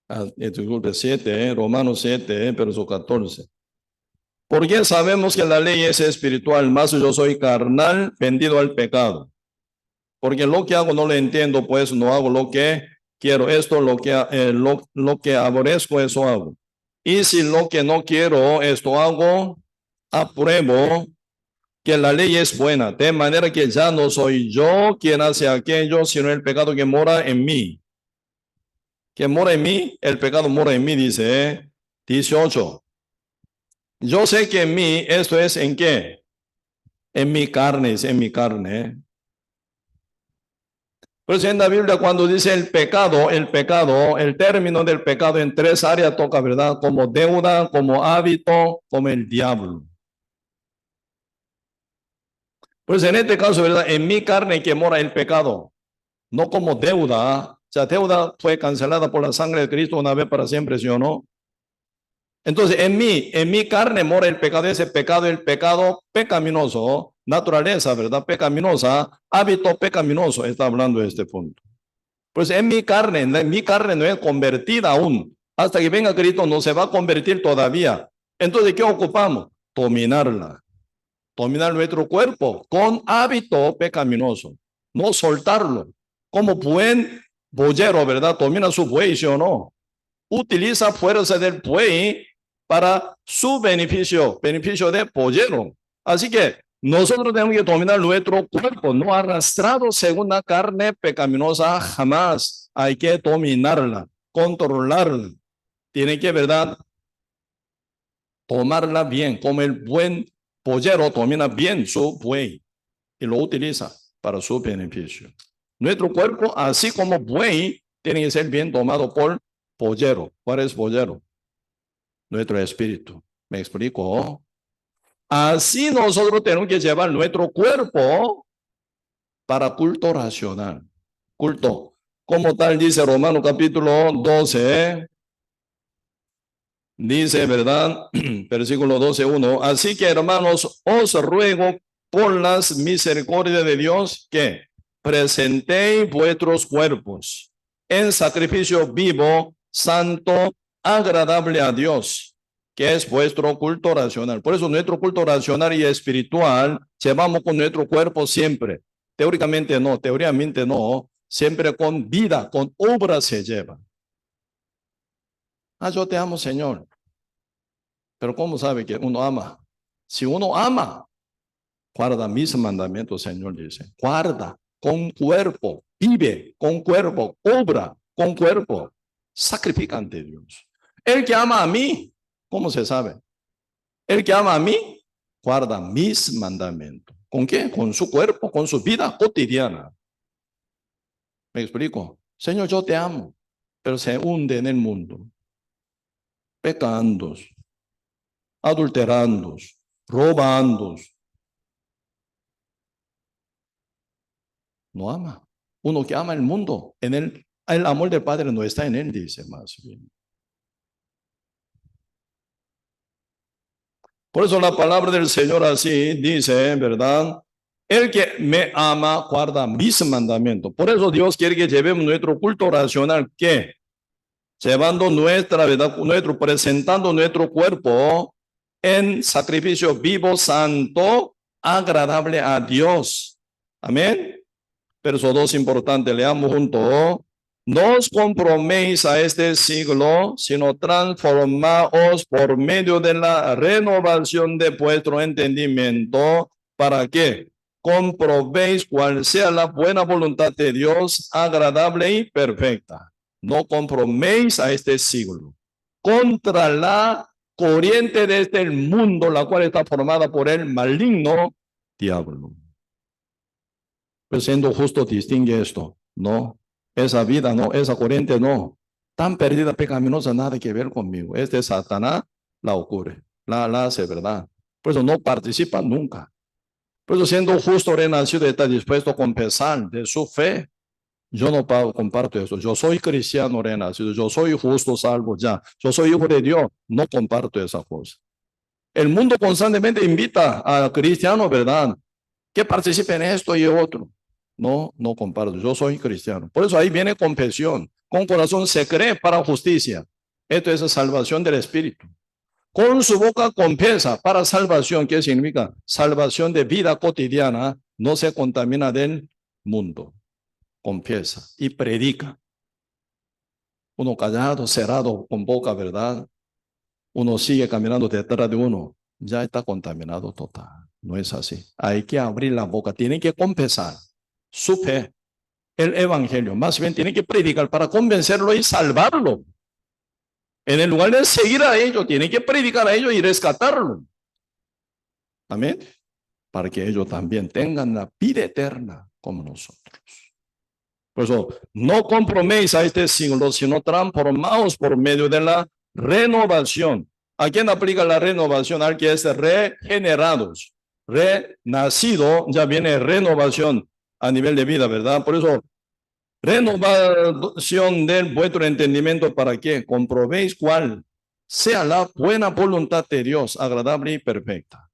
7, Romanos 7, verso 14. Porque sabemos que la ley es espiritual, más yo soy carnal, vendido al pecado. Porque lo que hago no lo entiendo, pues no hago lo que quiero. Esto lo que aborrezco, eso hago. Y si lo que no quiero, esto hago, apruebo que la ley es buena, de manera que ya no soy yo quien hace aquello, sino el pecado que mora en mí. Que mora en mí, el pecado mora en mí, dice 18. Yo sé que en mí, esto es ¿en qué? En mi carne, es en mi carne. Por eso en la Biblia cuando dice el término del pecado en tres áreas toca, ¿verdad? Como deuda, como hábito, como el diablo. Pues en este caso, ¿verdad? En mi carne que mora el pecado, no como deuda. O sea, deuda fue cancelada por la sangre de Cristo una vez para siempre, ¿sí o no? Entonces, en mi carne mora el pecado, ese pecado, el pecado pecaminoso, naturaleza, ¿verdad? Pecaminosa, hábito pecaminoso, está hablando de este punto. Pues en mi carne no es convertida aún. Hasta que venga Cristo no se va a convertir todavía. Entonces, ¿qué ocupamos? Dominarla. Dominar nuestro cuerpo con hábito pecaminoso. No soltarlo. Como buen boyero, ¿verdad? Domina su buey, ¿sí o no? Utiliza fuerza del buey para su beneficio, beneficio de pollero. Así que nosotros tenemos que dominar nuestro cuerpo, no arrastrado según la carne pecaminosa, jamás. Hay que dominarla, controlarla. Tiene que, ¿verdad? Tomarla bien, como el buen pollero domina bien su buey y lo utiliza para su beneficio. Nuestro cuerpo, así como buey, tiene que ser bien tomado por pollero. ¿Cuál es pollero? Nuestro espíritu. ¿Me explico? Así nosotros tenemos que llevar nuestro cuerpo para culto racional. Culto. Como tal dice Romanos capítulo 12, dice, ¿verdad? Versículo 12:1. Así que hermanos, os ruego por las misericordias de Dios que presentéis vuestros cuerpos en sacrificio vivo, santo, agradable a Dios, que es vuestro culto racional. Por eso nuestro culto racional y espiritual llevamos con nuestro cuerpo siempre. Teóricamente no, siempre con vida, con obra se lleva. Ah, yo te amo, Señor. Pero ¿cómo sabe que uno ama? Si uno ama, guarda mis mandamientos, Señor dice. Guarda con cuerpo, vive con cuerpo, obra con cuerpo, sacrifica ante Dios. El que ama a mí, ¿cómo se sabe? El que ama a mí, guarda mis mandamientos. ¿Con qué? Con su cuerpo, con su vida cotidiana. ¿Me explico? Señor, yo te amo, pero se hunde en el mundo, pecando, adulterando, robando. No ama. Uno que ama el mundo, en él, el amor del Padre no está en él, dice más bien. Por eso la palabra del Señor así dice, ¿verdad? El que me ama guarda mis mandamientos. Por eso Dios quiere que llevemos nuestro culto racional, ¿qué? Llevando nuestra, ¿verdad? Presentando nuestro cuerpo en sacrificio vivo, santo, agradable a Dios. Amén. Verso 2 importante, leamos junto. No os comproméis a este siglo, sino transformaos por medio de la renovación de vuestro entendimiento. ¿Para qué? Comprobéis cuál sea la buena voluntad de Dios, agradable y perfecta. No comproméis a este siglo. Contra la corriente de este mundo, la cual está formada por el maligno diablo. Pues siendo justo distingue esto, no, esa vida no, esa corriente no, tan perdida, pecaminosa, nada que ver conmigo. Este Satanás la ocurre, la hace, ¿verdad? Por eso no participa nunca. Por eso siendo justo renacido está dispuesto a confesar de su fe. Yo no comparto eso. Yo soy cristiano renacido, yo soy justo salvo ya, yo soy hijo de Dios, no comparto esa cosa. El mundo constantemente invita a cristianos, ¿verdad? Que participen en esto y otro. No, no comparto. Yo soy cristiano. Por eso ahí viene confesión. Con corazón se cree para justicia. Esto es la salvación del espíritu. Con su boca confiesa para salvación. ¿Qué significa? Salvación de vida cotidiana. No se contamina del mundo. Confiesa y predica. Uno callado, cerrado, con boca, ¿verdad? Uno sigue caminando detrás de uno. Ya está contaminado total. No es así. Hay que abrir la boca. Tienen que confesar su fe, el evangelio. Más bien tiene que predicar para convencerlo y salvarlo. En el lugar de seguir a ellos, tienen que predicar a ellos y rescatarlos. Amén. Para que ellos también tengan la vida eterna como nosotros. Por eso, no comprometáis a este siglo, sino transformaos por medio de la renovación. ¿A quién aplica la renovación? Al que es regenerados. Renacido, ya viene renovación a nivel de vida, ¿verdad? Por eso, renovación del vuestro entendimiento para que comprobéis cuál sea la buena voluntad de Dios, agradable y perfecta.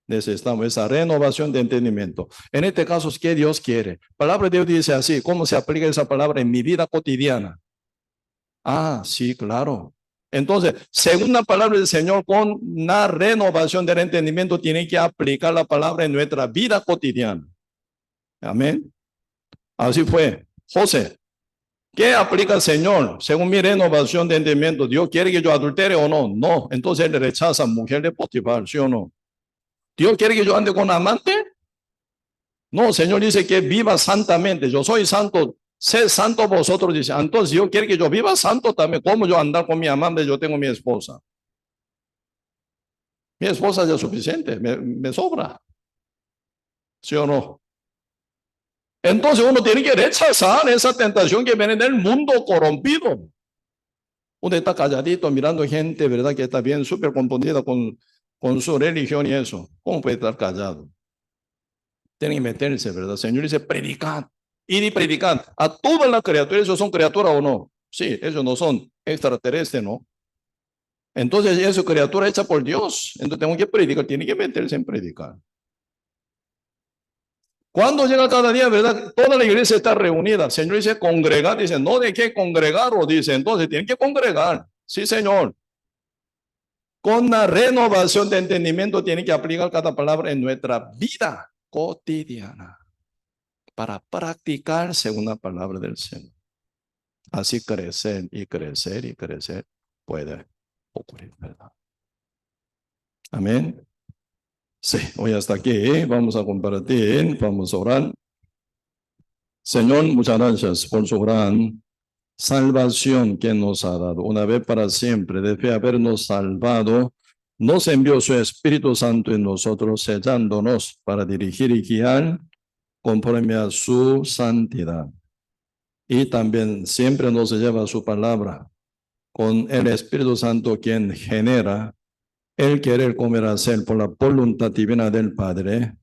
Necesitamos esa renovación de entendimiento. En este caso, ¿qué Dios quiere? Palabra de Dios dice así. ¿Cómo se aplica esa palabra en mi vida cotidiana? Ah, sí, claro. Entonces, según la palabra del Señor, con la renovación del entendimiento, tiene que aplicar la palabra en nuestra vida cotidiana. Amén. Así fue. José, ¿qué aplica el Señor? Según mi renovación de entendimiento, ¿Dios quiere que yo adultere o no? No. Entonces él rechaza a mujer de Potifar, ¿sí o no? ¿Dios quiere que yo ande con amante? No, el Señor dice que viva santamente. Yo soy santo. Sé santo vosotros, dice. Entonces Dios quiere que yo viva santo también. ¿Cómo yo andar con mi amante? Yo tengo mi esposa. Mi esposa ya es suficiente. Me sobra. ¿Sí o no? Entonces uno tiene que rechazar esa tentación que viene del mundo corrompido. Uno está calladito mirando gente, ¿verdad? Que está bien súper confundida con su religión y eso. ¿Cómo puede estar callado? Tienen que meterse, ¿verdad? El Señor dice, predicad. Ir y predicad a todas las criaturas. ¿Ellos son criaturas o no? Sí, ellos no son extraterrestres, ¿no? Entonces, es criatura hecha por Dios. Entonces, tengo que predicar. Tiene que meterse en predicar. Cuando llega cada día, ¿verdad? Toda la iglesia está reunida. El Señor dice congregar. Dice, no de qué congregar, o dice. Entonces, tienen que congregar. Sí, Señor. Con la renovación de entendimiento, tiene que aplicar cada palabra en nuestra vida cotidiana para practicar según la palabra del Señor. Así crecer y crecer y crecer puede ocurrir, ¿verdad? Amén. Sí, hoy hasta aquí vamos a compartir, vamos a orar. Señor, muchas gracias por su gran salvación que nos ha dado. Una vez para siempre, desde habernos salvado, nos envió su Espíritu Santo en nosotros, sellándonos para dirigir y guiar conforme a su santidad. Y también siempre nos lleva su palabra con el Espíritu Santo, quien genera el querer comer hacer por la voluntad divina del Padre,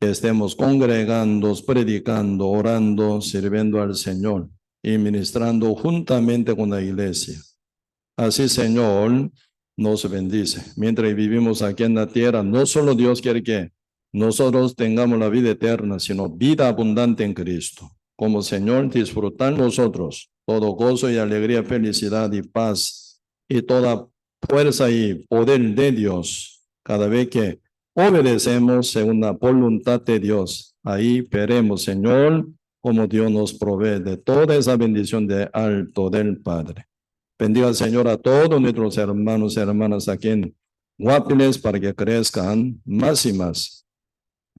que estemos congregando, predicando, orando, sirviendo al Señor y ministrando juntamente con la iglesia. Así, Señor, nos bendice. Mientras vivimos aquí en la tierra, no solo Dios quiere que nosotros tengamos la vida eterna, sino vida abundante en Cristo. Como Señor, disfrutar nosotros todo gozo y alegría, felicidad y paz y toda fuerza y poder de Dios cada vez que obedecemos según la voluntad de Dios. Ahí veremos, Señor, como Dios nos provee de toda esa bendición de alto del Padre. Bendiga al Señor a todos nuestros hermanos y hermanas aquí en Guapiles para que crezcan más y más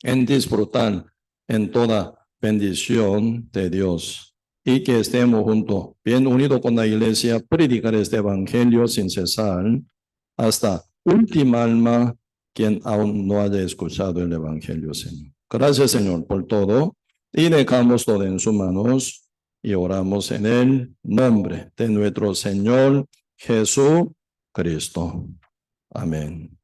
en disfrutar en toda bendición de Dios y que estemos juntos, bien unidos con la iglesia, predicar este evangelio sin cesar hasta última alma quien aún no haya escuchado el evangelio, Señor. Gracias, Señor, por todo y dejamos todo en sus manos y oramos en el nombre de nuestro Señor Jesucristo. Amén.